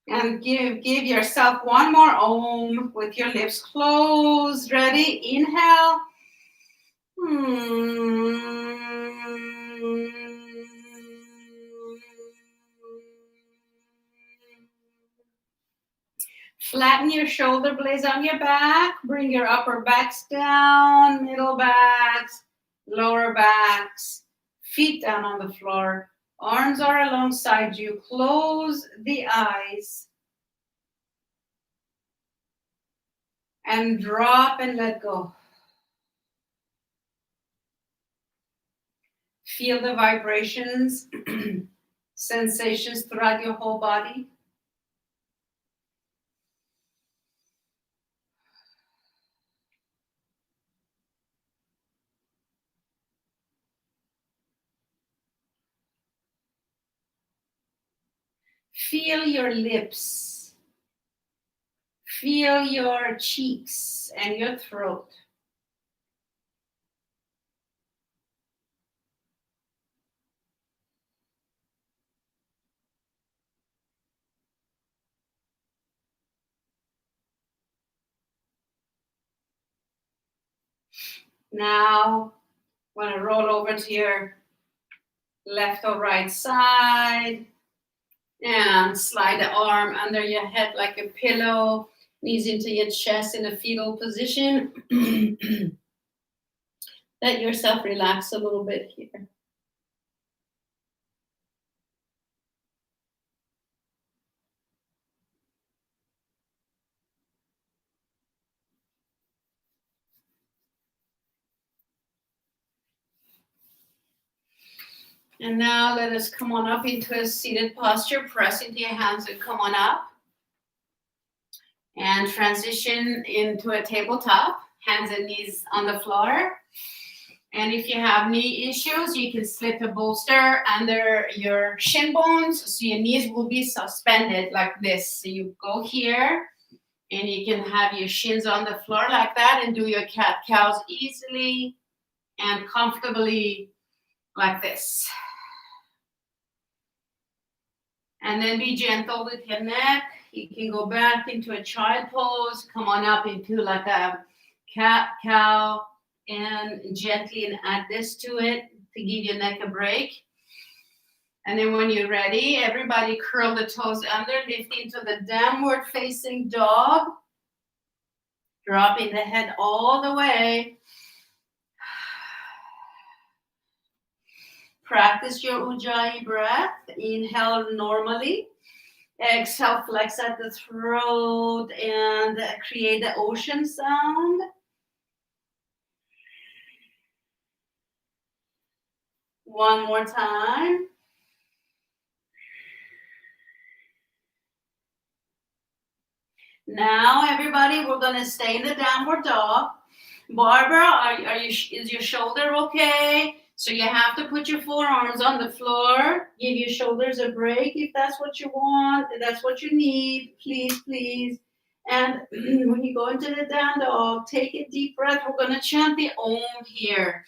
and give yourself one more Om with your lips closed. Ready? Inhale. Flatten your shoulder blades on your back. Bring your upper backs down, middle backs, lower backs, feet down on the floor. Arms are alongside you. Close the eyes. And drop and let go. Feel the vibrations, sensations throughout your whole body. Feel your lips. Feel your cheeks and your throat. Now, want to roll over to your left or right side and slide the arm under your head like a pillow, knees into your chest in a fetal position. Let yourself relax a little bit here. And now let us come on up into a seated posture. Press into your hands and come on up. And transition into a tabletop. Hands and knees on the floor. And if you have knee issues, you can slip a bolster under your shin bones so your knees will be suspended like this. So you go here and you can have your shins on the floor like that and do your cat-cows easily and comfortably like this. And then be gentle with your neck. You can go back into a child pose, come on up into like a cat-cow, and gently add this to it to give your neck a break. And then when you're ready, everybody curl the toes under, lift into the downward facing dog. Dropping the head all the way. Practice your Ujjayi breath. Inhale normally. Exhale, flex at the throat and create the ocean sound. One more time. Now, everybody, we're going to stay in the downward dog. Barbara, is your shoulder okay? So you have to put your forearms on the floor. Give your shoulders a break if that's what you want. If that's what you need, please, please. And when you go into the down dog, take a deep breath. We're going to chant the Om here.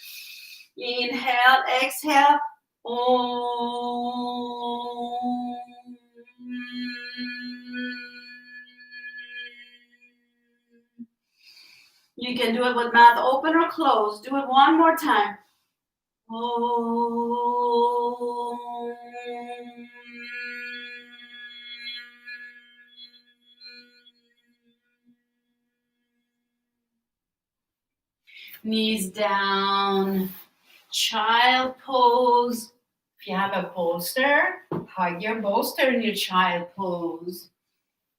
Inhale, exhale. Om. You can do it with mouth open or closed. Do it one more time. Om. Knees down. Child pose. If you have a bolster, hug your bolster in your child pose.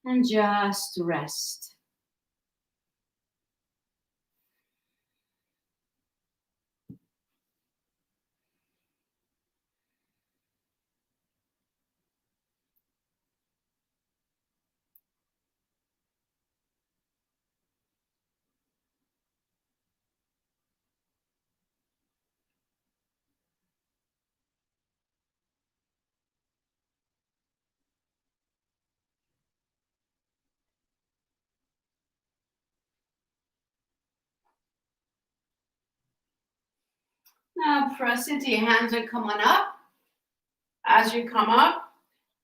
And just rest. Now press into your hands and come on up. As you come up,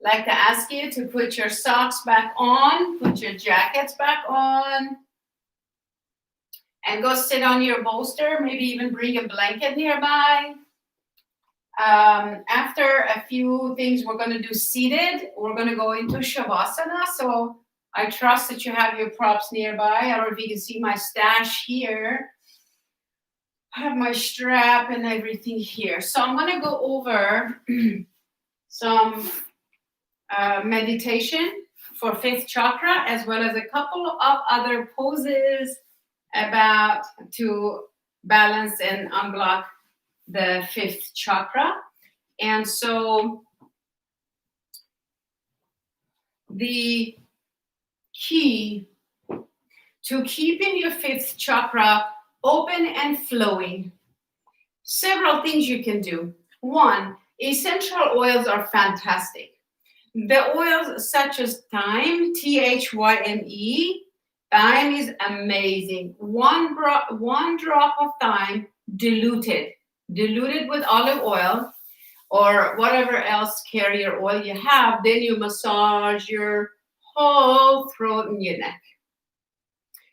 I'd like to ask you to put your socks back on, put your jackets back on, and go sit on your bolster, maybe even bring a blanket nearby. After a few things we're going to do seated, we're going to go into Shavasana. So I trust that you have your props nearby. I don't know if you can see my stash here. I have my strap and everything here. So I'm going to go over some meditation for fifth chakra, as well as a couple of other poses about to balance and unblock the fifth chakra. And so the key to keeping your fifth chakra open and flowing, several things you can do. One, essential oils are fantastic. The oils such as thyme, Thyme, Thyme is amazing. One drop of thyme diluted with olive oil or whatever else carrier oil you have. Then you massage your whole throat and your neck,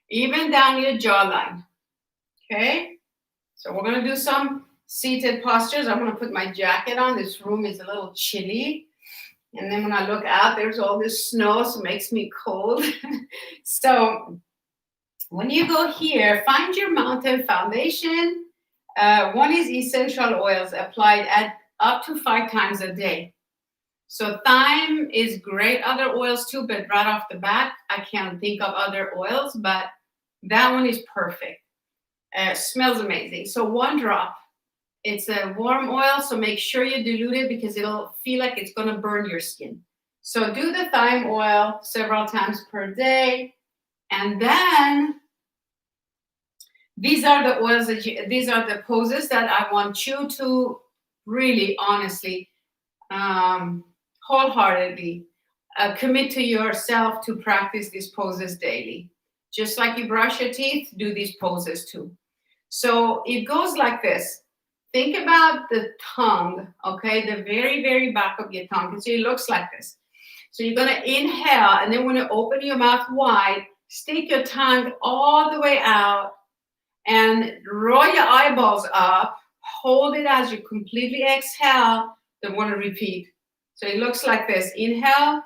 even down your jawline. Okay, so we're going to do some seated postures. I'm going to put my jacket on. This room is a little chilly. And then when I look out, there's all this snow, so it makes me cold. So when you go here, find your mountain foundation. One is essential oils applied at up to 5 times a day. So thyme is great, other oils too, but right off the bat, I can't think of other oils, but that one is perfect. Smells amazing. So 1 drop. It's a warm oil, so make sure you dilute it because it'll feel like it's going to burn your skin. So do the thyme oil several times per day. And then these are the oils these are the poses that I want you to really, honestly, wholeheartedly commit to yourself to practice these poses daily. Just like you brush your teeth, do these poses too. So it goes like this. Think about the tongue, okay? The very, very back of your tongue. So it looks like this. So you're going to inhale, and then when you open your mouth wide, stick your tongue all the way out and roll your eyeballs up. Hold it as you completely exhale. Then want to repeat. So it looks like this. Inhale.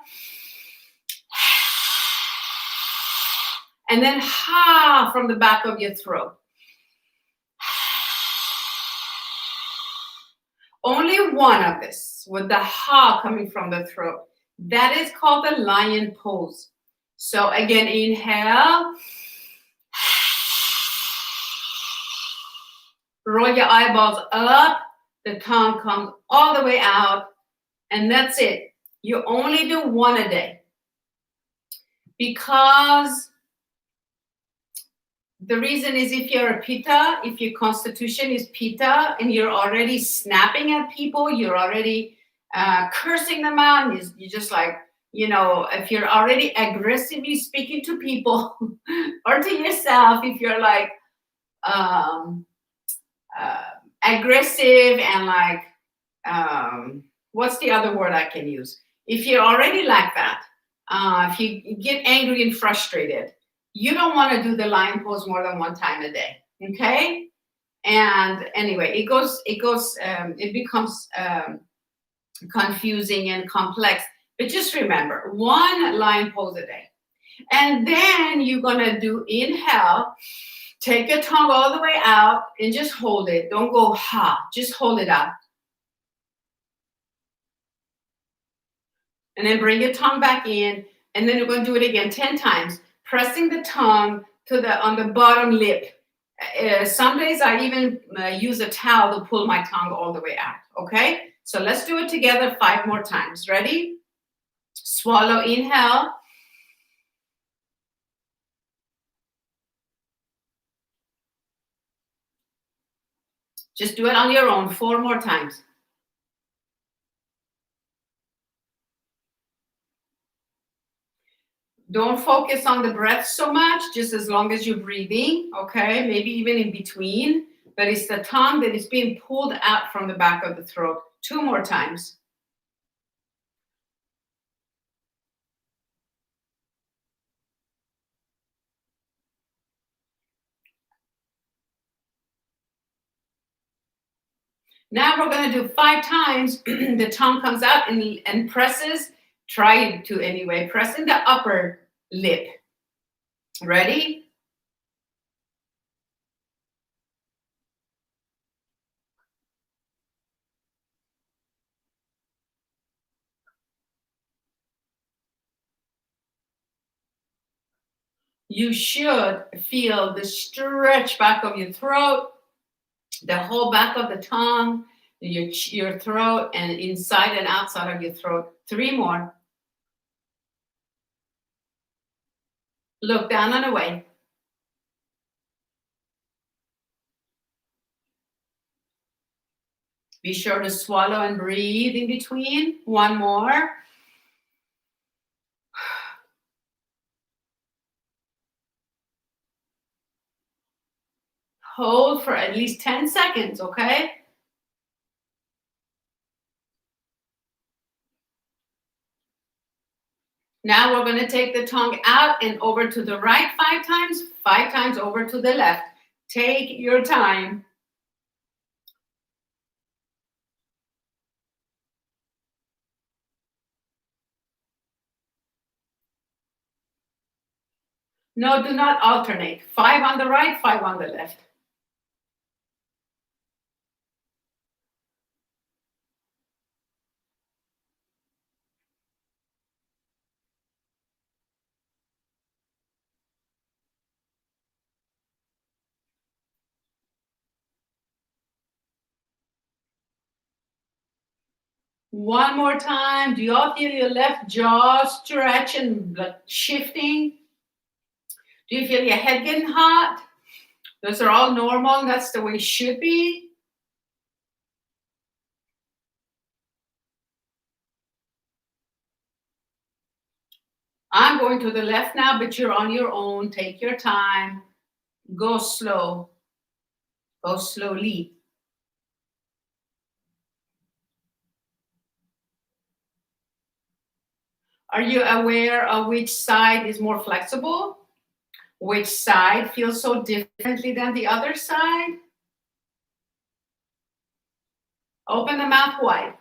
And then ha from the back of your throat. Only one of this with the ha coming from the throat. That is called the lion pose. So again, inhale. Roll your eyeballs up. The tongue comes all the way out. And that's it. You only do 1 a day. Because the reason is if you're a pitta, if your constitution is pitta and you're already snapping at people, you're already cursing them out, you're just like, you know, if you're already aggressively speaking to people or to yourself, if you're like aggressive and like, what's the other word I can use? If you're already like that, if you get angry and frustrated, you don't want to do the lion pose more than 1 time a day, okay? And anyway, it becomes confusing and complex. But just remember, 1 lion pose a day. And then you're gonna do inhale, take your tongue all the way out and just hold it. Don't go ha, just hold it out. And then bring your tongue back in, and then you're gonna do it again 10 times. Pressing the tongue on the bottom lip. Some days I even use a towel to pull my tongue all the way out, okay? So let's do it together 5 more times. Ready? Swallow, inhale. Just do it on your own 4 more times. Don't focus on the breath so much, just as long as you're breathing, okay? Maybe even in between, but it's the tongue that is being pulled out from the back of the throat. 2 more times. Now we're going to do 5 times. The tongue comes out and presses. Try to anyway, pressing the upper lip. Ready? You should feel the stretch back of your throat, the whole back of the tongue, your throat, and inside and outside of your throat. 3 more. Look down and away. Be sure to swallow and breathe in between. 1 more. Hold for at least 10 seconds, okay? Now we're going to take the tongue out and over to the right 5 times over to the left. Take your time. No, do not alternate. 5 on the right, 5 on the left. One more time. Do you all feel your left jaw stretch and shifting? Do you feel your head getting hot? Those are all normal. That's the way it should be. I'm going to the left now, but you're on your own. Take your time. Go slow. Go slowly. Are you aware of which side is more flexible? Which side feels so differently than the other side? Open the mouth wide.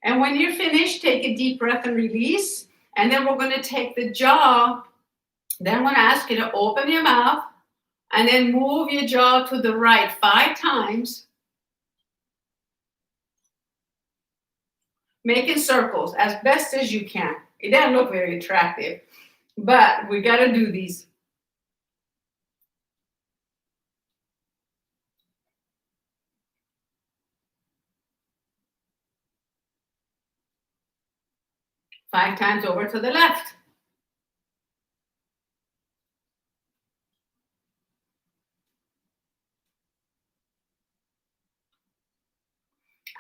And when you're finished, take a deep breath and release. And then we're going to take the jaw. Then I'm going to ask you to open your mouth and then move your jaw to the right 5 times. Making circles as best as you can. It doesn't look very attractive, but we got to do these. Five times over to the left.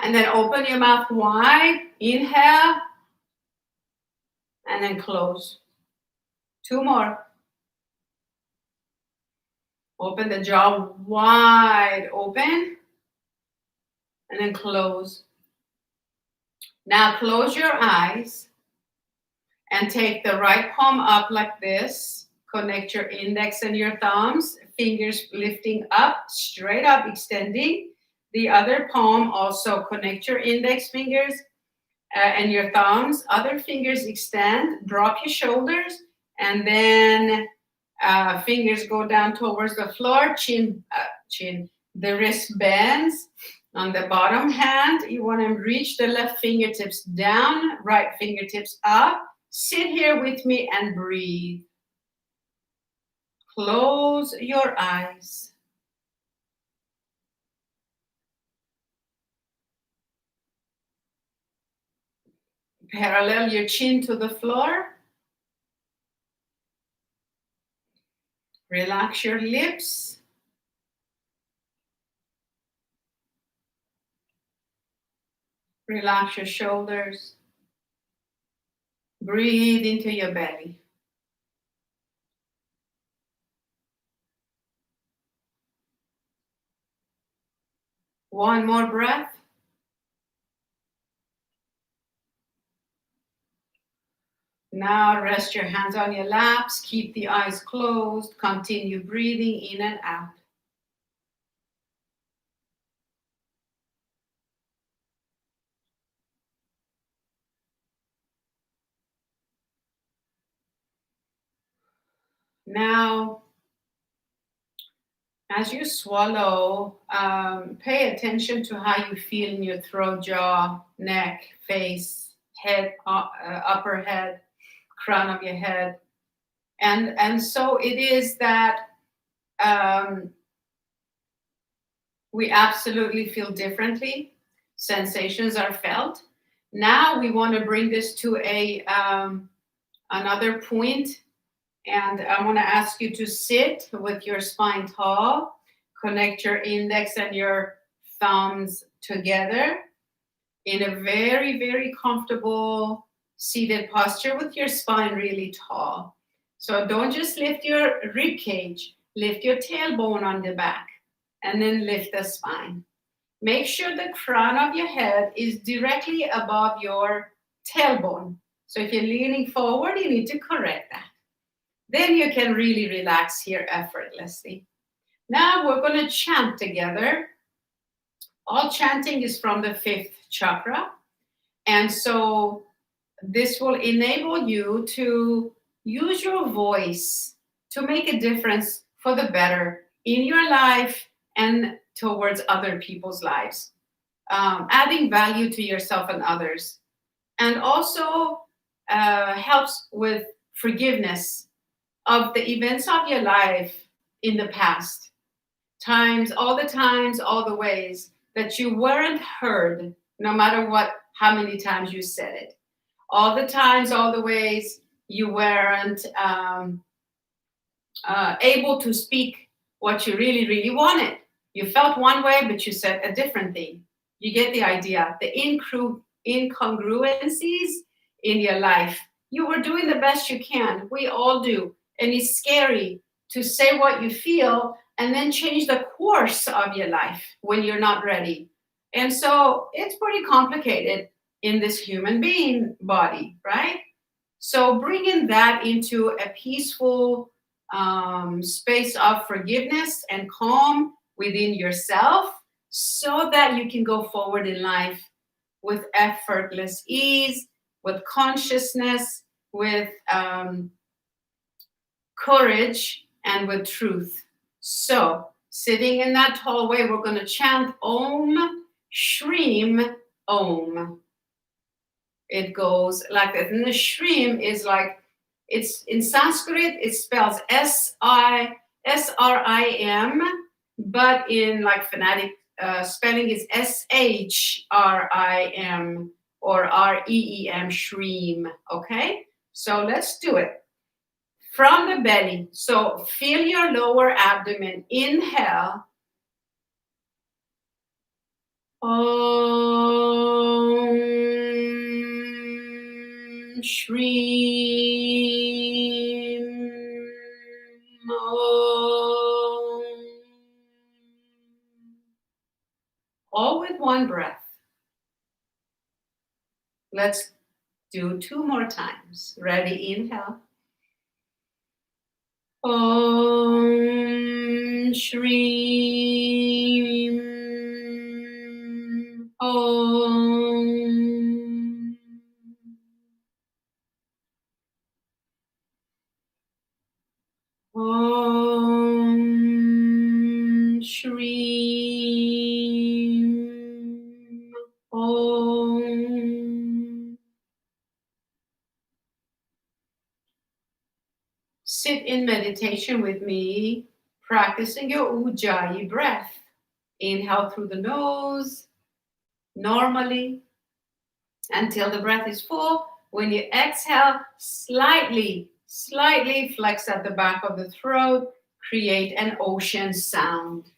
And then open your mouth wide. Inhale. And then close. 2 more. Open the jaw wide open. And then close. Now close your eyes. And take the right palm up like this. Connect your index and your thumbs. Fingers lifting up, straight up, extending. The other palm also connect your index fingers and your thumbs. Other fingers extend. Drop your shoulders. And then fingers go down towards the floor. Chin. The wrist bends. On the bottom hand, you want to reach the left fingertips down, right fingertips up. Sit here with me and breathe. Close your eyes. Parallel your chin to the floor. Relax your lips. Relax your shoulders. Breathe into your belly. One more breath. Now rest your hands on your laps. Keep the eyes closed. Continue breathing in and out. Now, as you swallow, pay attention to how you feel in your throat, jaw, neck, face, head, upper head, crown of your head. And so it is that we absolutely feel differently. Sensations are felt. Now we want to bring this to another point, and I want to ask you to sit with your spine tall, connect your index and your thumbs together in a very, very comfortable seated posture with your spine really tall. So don't just lift your rib cage, lift your tailbone on the back, and then lift the spine. Make sure the crown of your head is directly above your tailbone. So if you're leaning forward, you need to correct that. Then you can really relax here effortlessly. Now we're going to chant together. All chanting is from the fifth chakra. And so this will enable you to use your voice to make a difference for the better in your life and towards other people's lives, adding value to yourself and others. And also helps with forgiveness of the events of your life in the past. All the ways that you weren't heard, no matter how many times you said it. All the times, all the ways you weren't able to speak what you really, really wanted. You felt one way, but you said a different thing. You get the idea. The incongruencies in your life. You were doing the best you can. We all do. And it's scary to say what you feel and then change the course of your life when you're not ready. And so it's pretty complicated in this human being body, right? So bringing that into a peaceful space of forgiveness and calm within yourself so that you can go forward in life with effortless ease, with consciousness, with courage, and with truth. So sitting in that tall way, we're going to chant Om Shreem Om. It goes like that. And the Shreem is like, it's in Sanskrit, it spells S-R-I-M, but in like phonetic spelling is S-H-R-I-M or R-E-E-M, Shreem. Okay? So let's do it. From the belly. So feel your lower abdomen. Inhale. Om Shreem Om. All with one breath. Let's do 2 more times. Ready? Inhale. Om Shreem Om. Om Shreem Om. Sit in meditation with me, practicing your Ujjayi breath. Inhale through the nose, normally, until the breath is full. When you exhale, slightly flex at the back of the throat, create an ocean sound.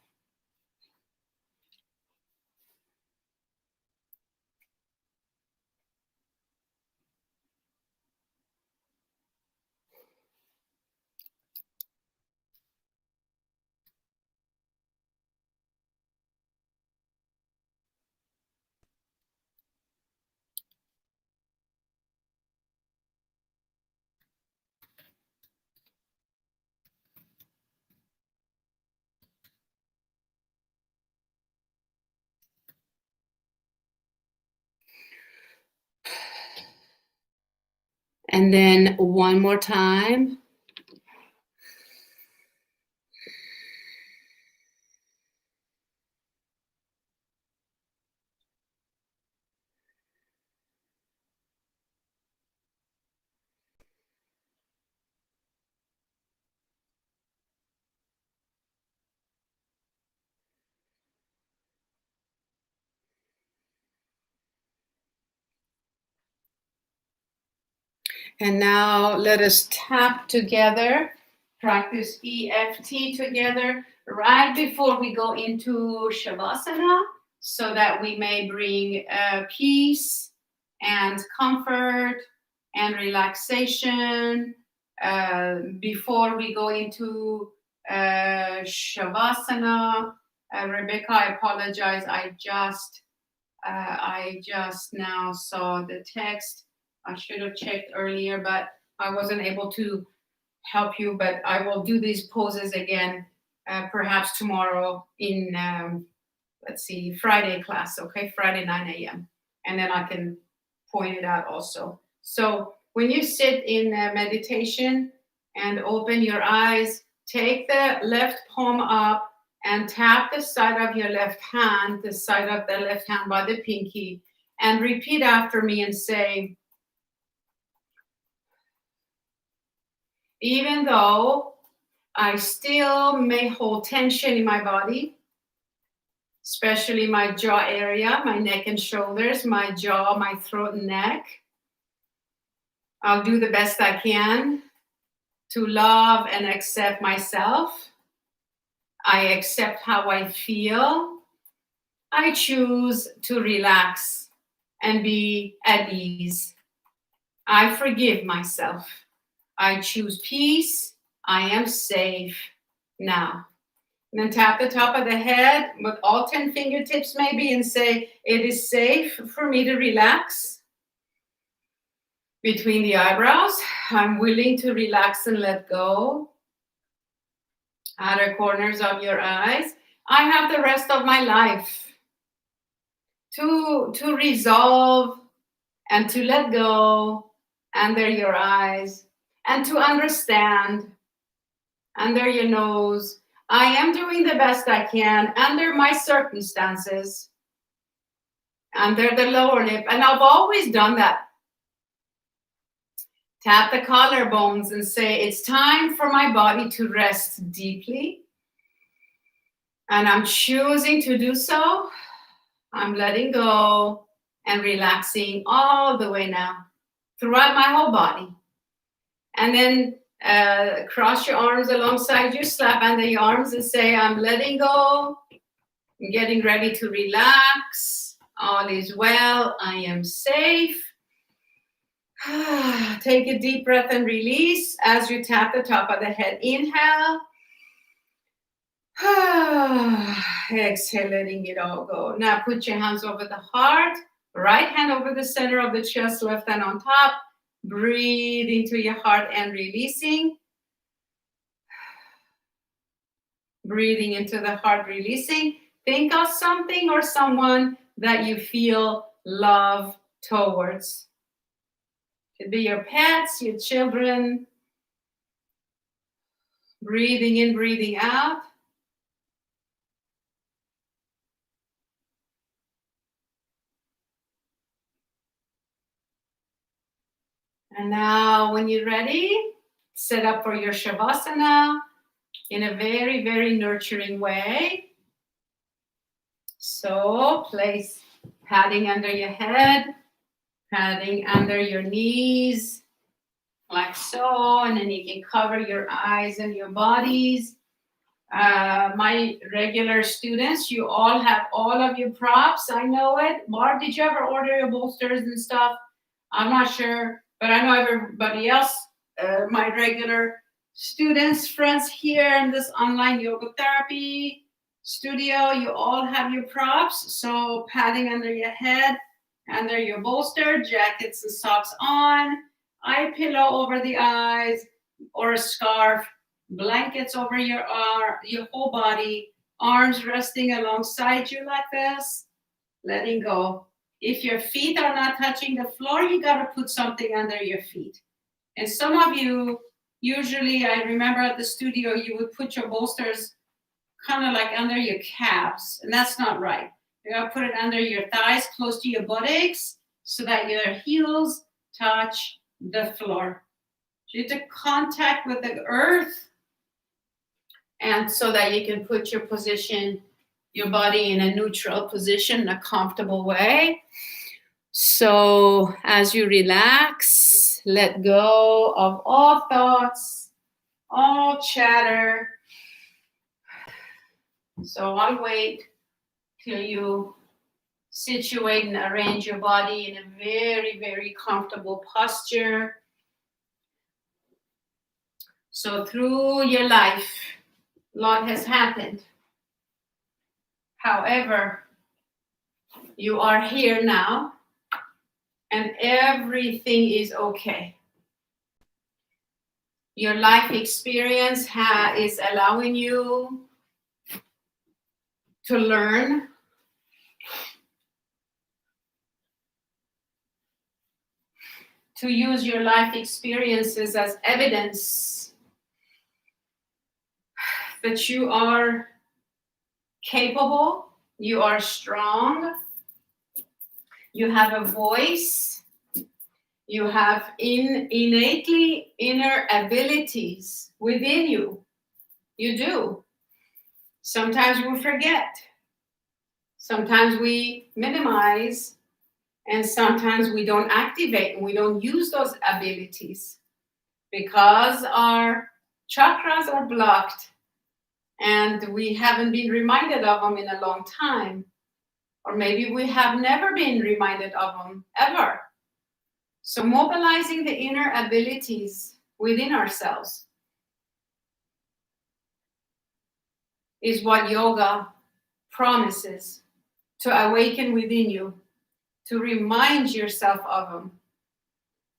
And then one more time. And now let us tap together, practice EFT together right before we go into Shavasana, so that we may bring peace and comfort and relaxation before we go into Shavasana. Rebecca, I apologize. I just now saw the text. I should have checked earlier, but I wasn't able to help you. But I will do these poses again, perhaps tomorrow in, Friday class, okay? Friday, 9 a.m. And then I can point it out also. So when you sit in meditation and open your eyes, take the left palm up and tap the side of your left hand, the side of the left hand by the pinky, and repeat after me and say, even though I still may hold tension in my body, especially my jaw area, my neck and shoulders, my jaw, my throat and neck, I'll do the best I can to love and accept myself. I accept how I feel. I choose to relax and be at ease. I forgive myself. I choose peace. I am safe now. And then tap the top of the head with all 10 fingertips maybe and say, it is safe for me to relax. Between the eyebrows, I'm willing to relax and let go. Outer corners of your eyes. I have the rest of my life to resolve and to let go under your eyes and to understand under your nose. I am doing the best I can under my circumstances, under the lower lip, and I've always done that. Tap the collarbones and say, it's time for my body to rest deeply. And I'm choosing to do so. I'm letting go and relaxing all the way now throughout my whole body. And then cross your arms alongside you, slap under your arms and say, I'm letting go. I'm getting ready to relax. All is well. I am safe. Take a deep breath and release as you tap the top of the head. Inhale. Exhale, letting it all go. Now put your hands over the heart, right hand over the center of the chest, left hand on top. Breathe into your heart and releasing. Breathing into the heart, releasing. Think of something or someone that you feel love towards. Could be your pets, your children. Breathing in, breathing out. And now when you're ready, set up for your Shavasana in a very, very nurturing way. So place padding under your head, padding under your knees, like so, and then you can cover your eyes and your bodies. My regular students, you all have all of your props. I know it. Barb, did you ever order your bolsters and stuff? I'm not sure, but I know everybody else, my regular students, friends here in this online yoga therapy studio, you all have your props. So padding under your head, under your bolster, jackets and socks on, eye pillow over the eyes or a scarf, blankets over your whole body, arms resting alongside you like this, letting go. If your feet are not touching the floor, you got to put something under your feet. And some of you, usually, I remember at the studio, you would put your bolsters kind of like under your calves, and that's not right. You got to put it under your thighs, close to your buttocks, so that your heels touch the floor. So you have to contact with the earth, and so that you can put your body in a neutral position, in a comfortable way. So as you relax, let go of all thoughts, all chatter. So I'll wait till you situate and arrange your body in a very, very comfortable posture. So through your life, a lot has happened. However, you are here now and everything is okay. Your life experience is allowing you to learn, to use your life experiences as evidence that you are capable, you are strong, you have a voice, you have innately inner abilities within you. You do. Sometimes we forget. Sometimes we minimize. And sometimes we don't activate and we don't use those abilities because our chakras are blocked and we haven't been reminded of them in a long time. Or maybe we have never been reminded of them ever. So mobilizing the inner abilities within ourselves is what yoga promises to awaken within you, to remind yourself of them.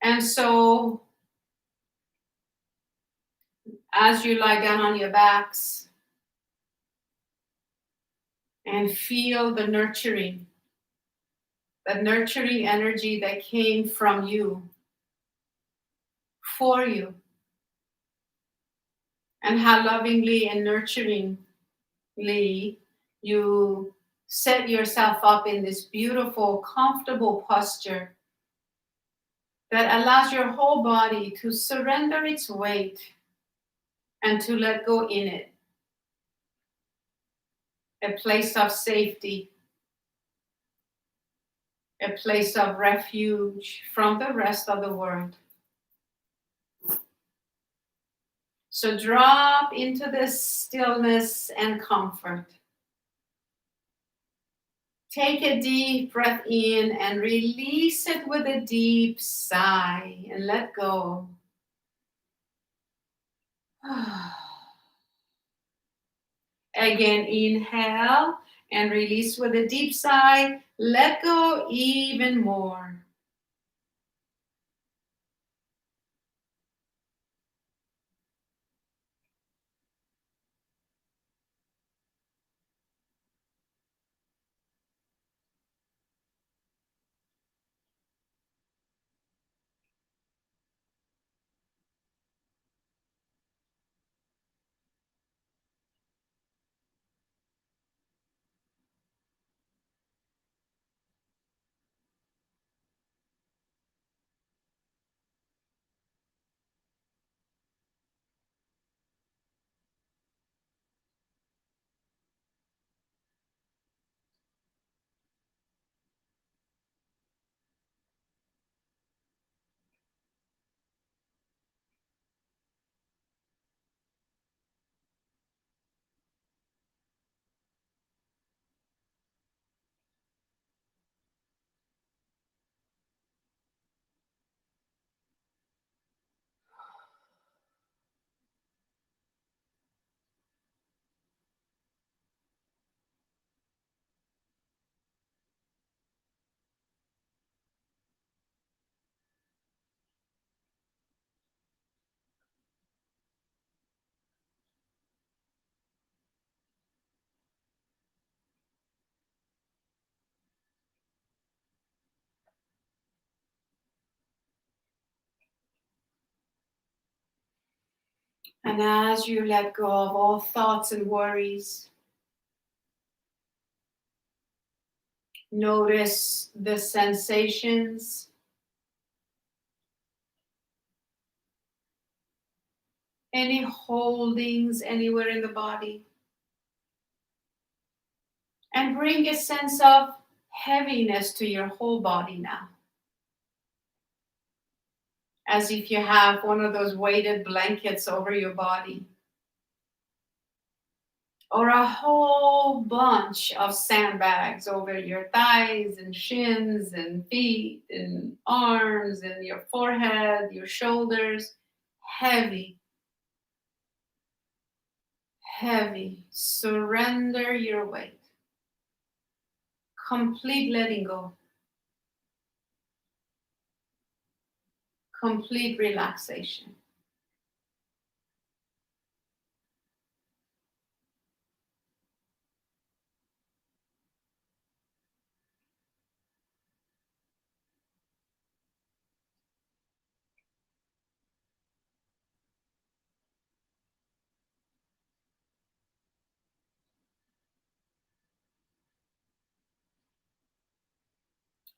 And so as you lie down on your backs and feel the nurturing energy that came from you, for you, and how lovingly and nurturingly you set yourself up in this beautiful, comfortable posture that allows your whole body to surrender its weight and to let go in it. A place of safety, a place of refuge from the rest of the world. So drop into this stillness and comfort. Take a deep breath in and release it with a deep sigh and let go. Again, inhale and release with a deep sigh. Let go even more. And as you let go of all thoughts and worries, notice the sensations, any holdings anywhere in the body, and bring a sense of heaviness to your whole body now. as if you have one of those weighted blankets over your body, or a whole bunch of sandbags over your thighs and shins and feet and arms and your forehead, your shoulders. Heavy, heavy. Surrender your weight. Complete letting go. Complete relaxation.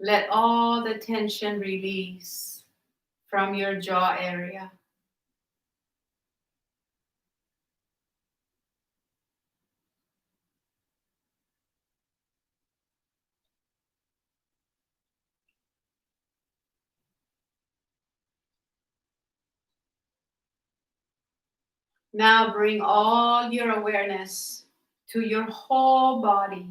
Let all the tension release from your jaw area. Now bring all your awareness to your whole body.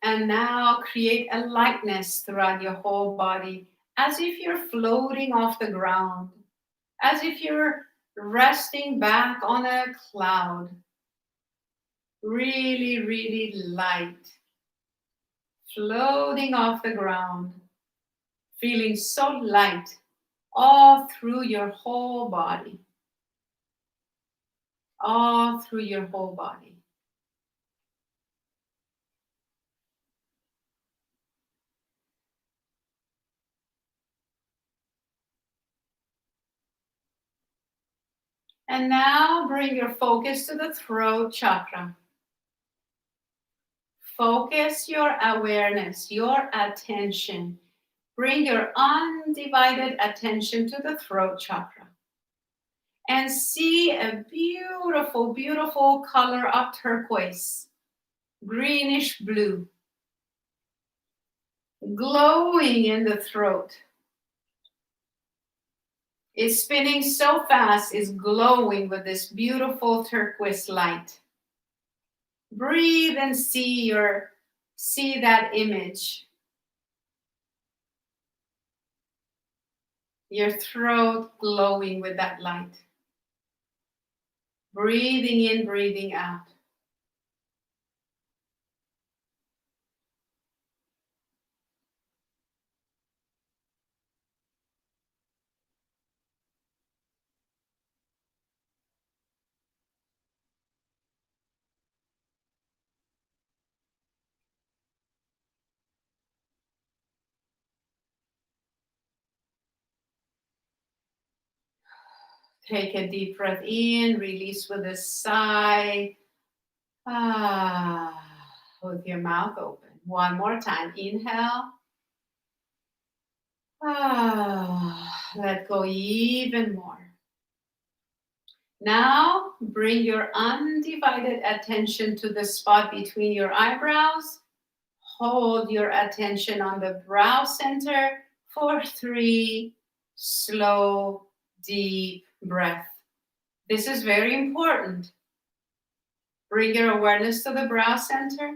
And now create a lightness throughout your whole body, as if you're floating off the ground, as if you're resting back on a cloud. Really, really light, floating off the ground, feeling so light all through your whole body, all through your whole body. And now bring your focus to the throat chakra. Focus your awareness, your attention. Bring your undivided attention to the throat chakra. And see a beautiful, beautiful color of turquoise, greenish blue, glowing in the throat. It's spinning so fast, it's glowing with this beautiful turquoise light. Breathe and see that image. Your throat glowing with that light. Breathing in, breathing out. Take a deep breath in, release with a sigh. With your mouth open. One more time. Inhale. Let go even more. Now bring your undivided attention to the spot between your eyebrows. Hold your attention on the brow center for 3 slow, deep breaths. This is very important. Bring your awareness to the brow center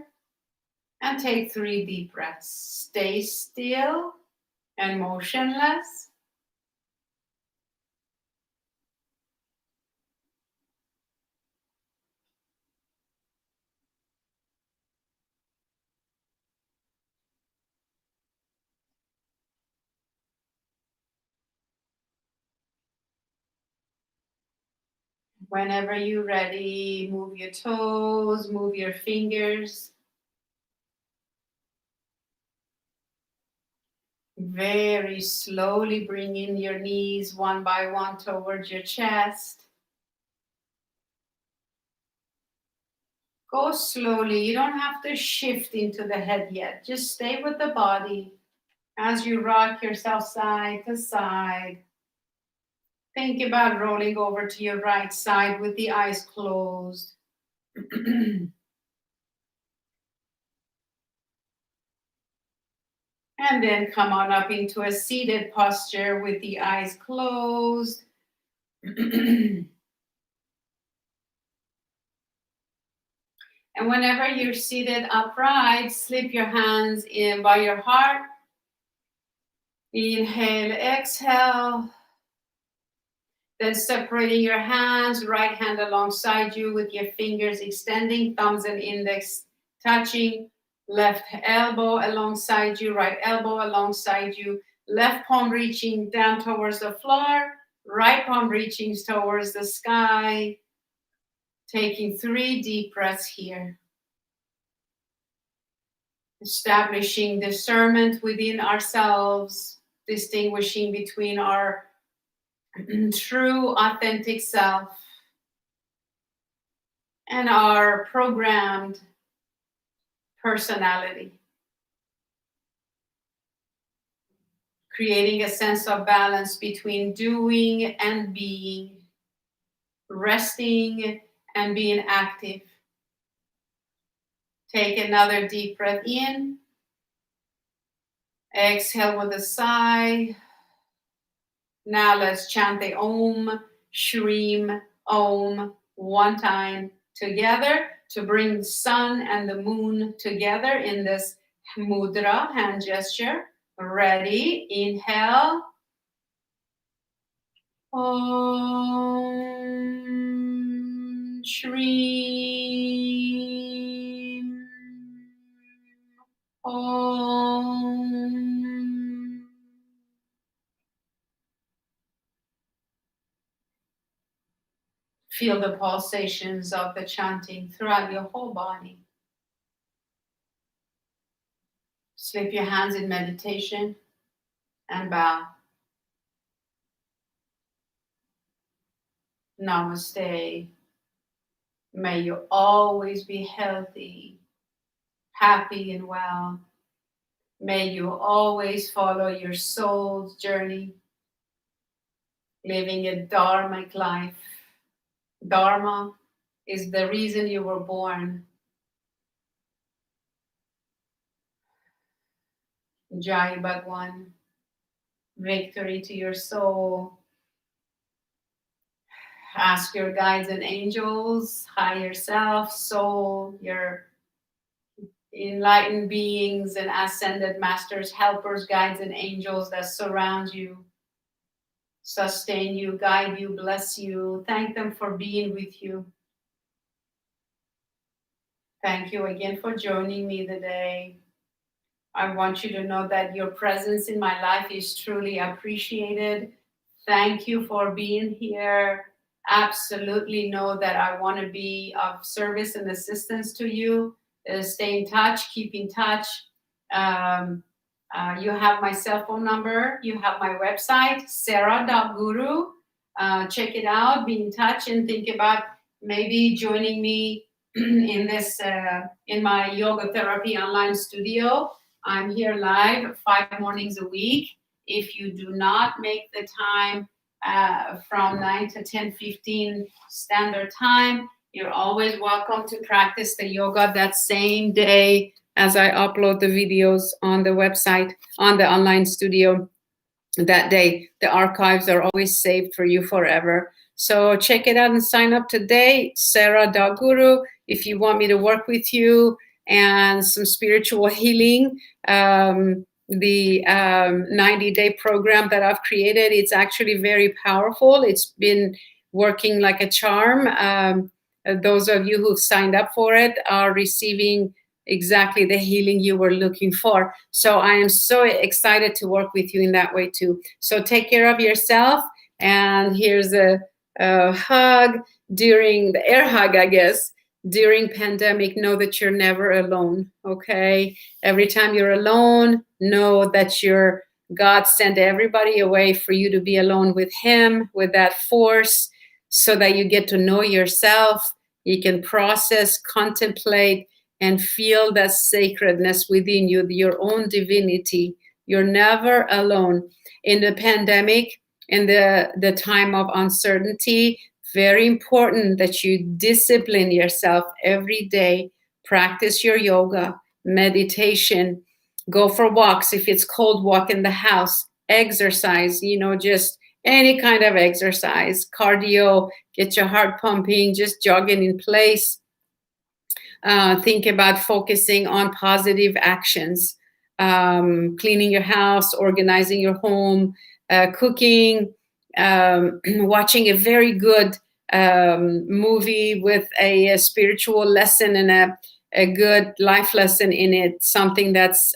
and take 3 deep breaths. Stay still and motionless. Whenever you're ready, move your toes, move your fingers. Very slowly bring in your knees one by one towards your chest. Go slowly. You don't have to shift into the head yet. Just stay with the body as you rock yourself side to side. Think about rolling over to your right side with the eyes closed. And then come on up into a seated posture with the eyes closed. And whenever you're seated upright, slip your hands in by your heart. Inhale, exhale. Then separating your hands, right hand alongside you with your fingers extending, thumbs and index touching. Left elbow alongside you, right elbow alongside you. Left palm reaching down towards the floor. Right palm reaching towards the sky. Taking 3 deep breaths here. Establishing discernment within ourselves, distinguishing between our true, authentic self and our programmed personality. Creating a sense of balance between doing and being, resting and being active. Take another deep breath in. Exhale with a sigh. Now let's chant the Om, Shreem, Om 1 time together to bring the sun and the moon together in this mudra, hand gesture. Ready? Inhale. Om, Shreem, Om. Feel the pulsations of the chanting throughout your whole body. Slip your hands in meditation and bow. Namaste. May you always be healthy, happy, and well. May you always follow your soul's journey, living a dharmic life. Dharma is the reason you were born. Jai Bhagwan. Victory to your soul. Ask your guides and angels, higher self, soul, your enlightened beings and ascended masters, helpers, guides, and angels that surround you, sustain you, guide you, bless you. Thank them for being with you. Thank you again for joining me today. I want you to know that your presence in my life is truly appreciated. Thank you for being here. Absolutely know that I want to be of service and assistance to you. Stay in touch, keep in touch. You have my cell phone number. You have my website, sara.guru. Check it out, be in touch, and think about maybe joining me in this in my yoga therapy online studio. I'm here live 5 mornings a week. If you do not make the time from 9 to 10:15 standard time, you're always welcome to practice the yoga that same day as I upload the videos on the website, on the online studio that day. The archives are always saved for you forever. So check it out and sign up today, Sara.guru, if you want me to work with you and some spiritual healing. The 90-day program that I've created, it's actually very powerful. It's been working like a charm. Those of you who've signed up for it are receiving exactly the healing you were looking for. So I am so excited to work with you in that way too. So take care of yourself. And here's a hug during the air hug, I guess. During pandemic, know that you're never alone, okay? Every time you're alone, know that God sent everybody away for you to be alone with him, with that force, so that you get to know yourself. You can process, contemplate, and feel that sacredness within you, your own divinity. You're never alone. In the pandemic, in the time of uncertainty, very important that you discipline yourself every day. Practice your yoga, meditation, Go for walks. If it's cold, walk in the house. Exercise, just any kind of exercise. Cardio, get your heart pumping, just jogging in place. Think about focusing on positive actions, cleaning your house, organizing your home, cooking, watching a very good movie with a spiritual lesson and a good life lesson in it, something that's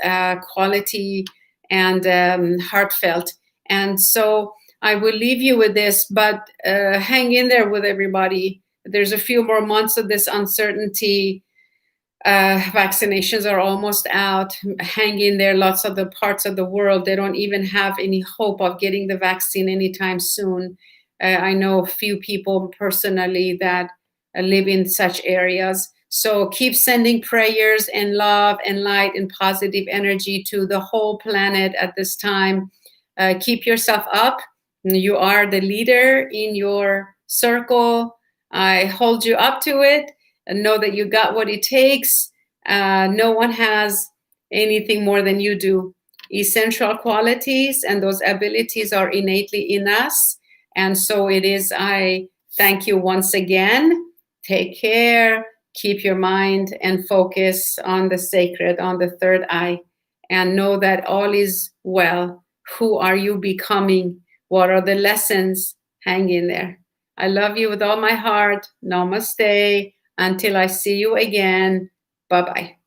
quality and heartfelt. And so I will leave you with this, but hang in there with everybody. There's a few more months of this uncertainty. Vaccinations are almost out. Hang in there. Lots of the parts of the world, they don't even have any hope of getting the vaccine anytime soon. I know a few people personally that live in such areas. So keep sending prayers and love and light and positive energy to the whole planet at this time. Keep yourself up. You are the leader in your circle. I hold you up to it. And know that you got what it takes. No one has anything more than you do. Essential qualities and those abilities are innately in us. And so it is. I thank you once again. Take care. Keep your mind and focus on the sacred, on the third eye, and know that all is well. Who are you becoming? What are the lessons? Hang in there. I love you with all my heart. Namaste. Until I see you again, bye-bye.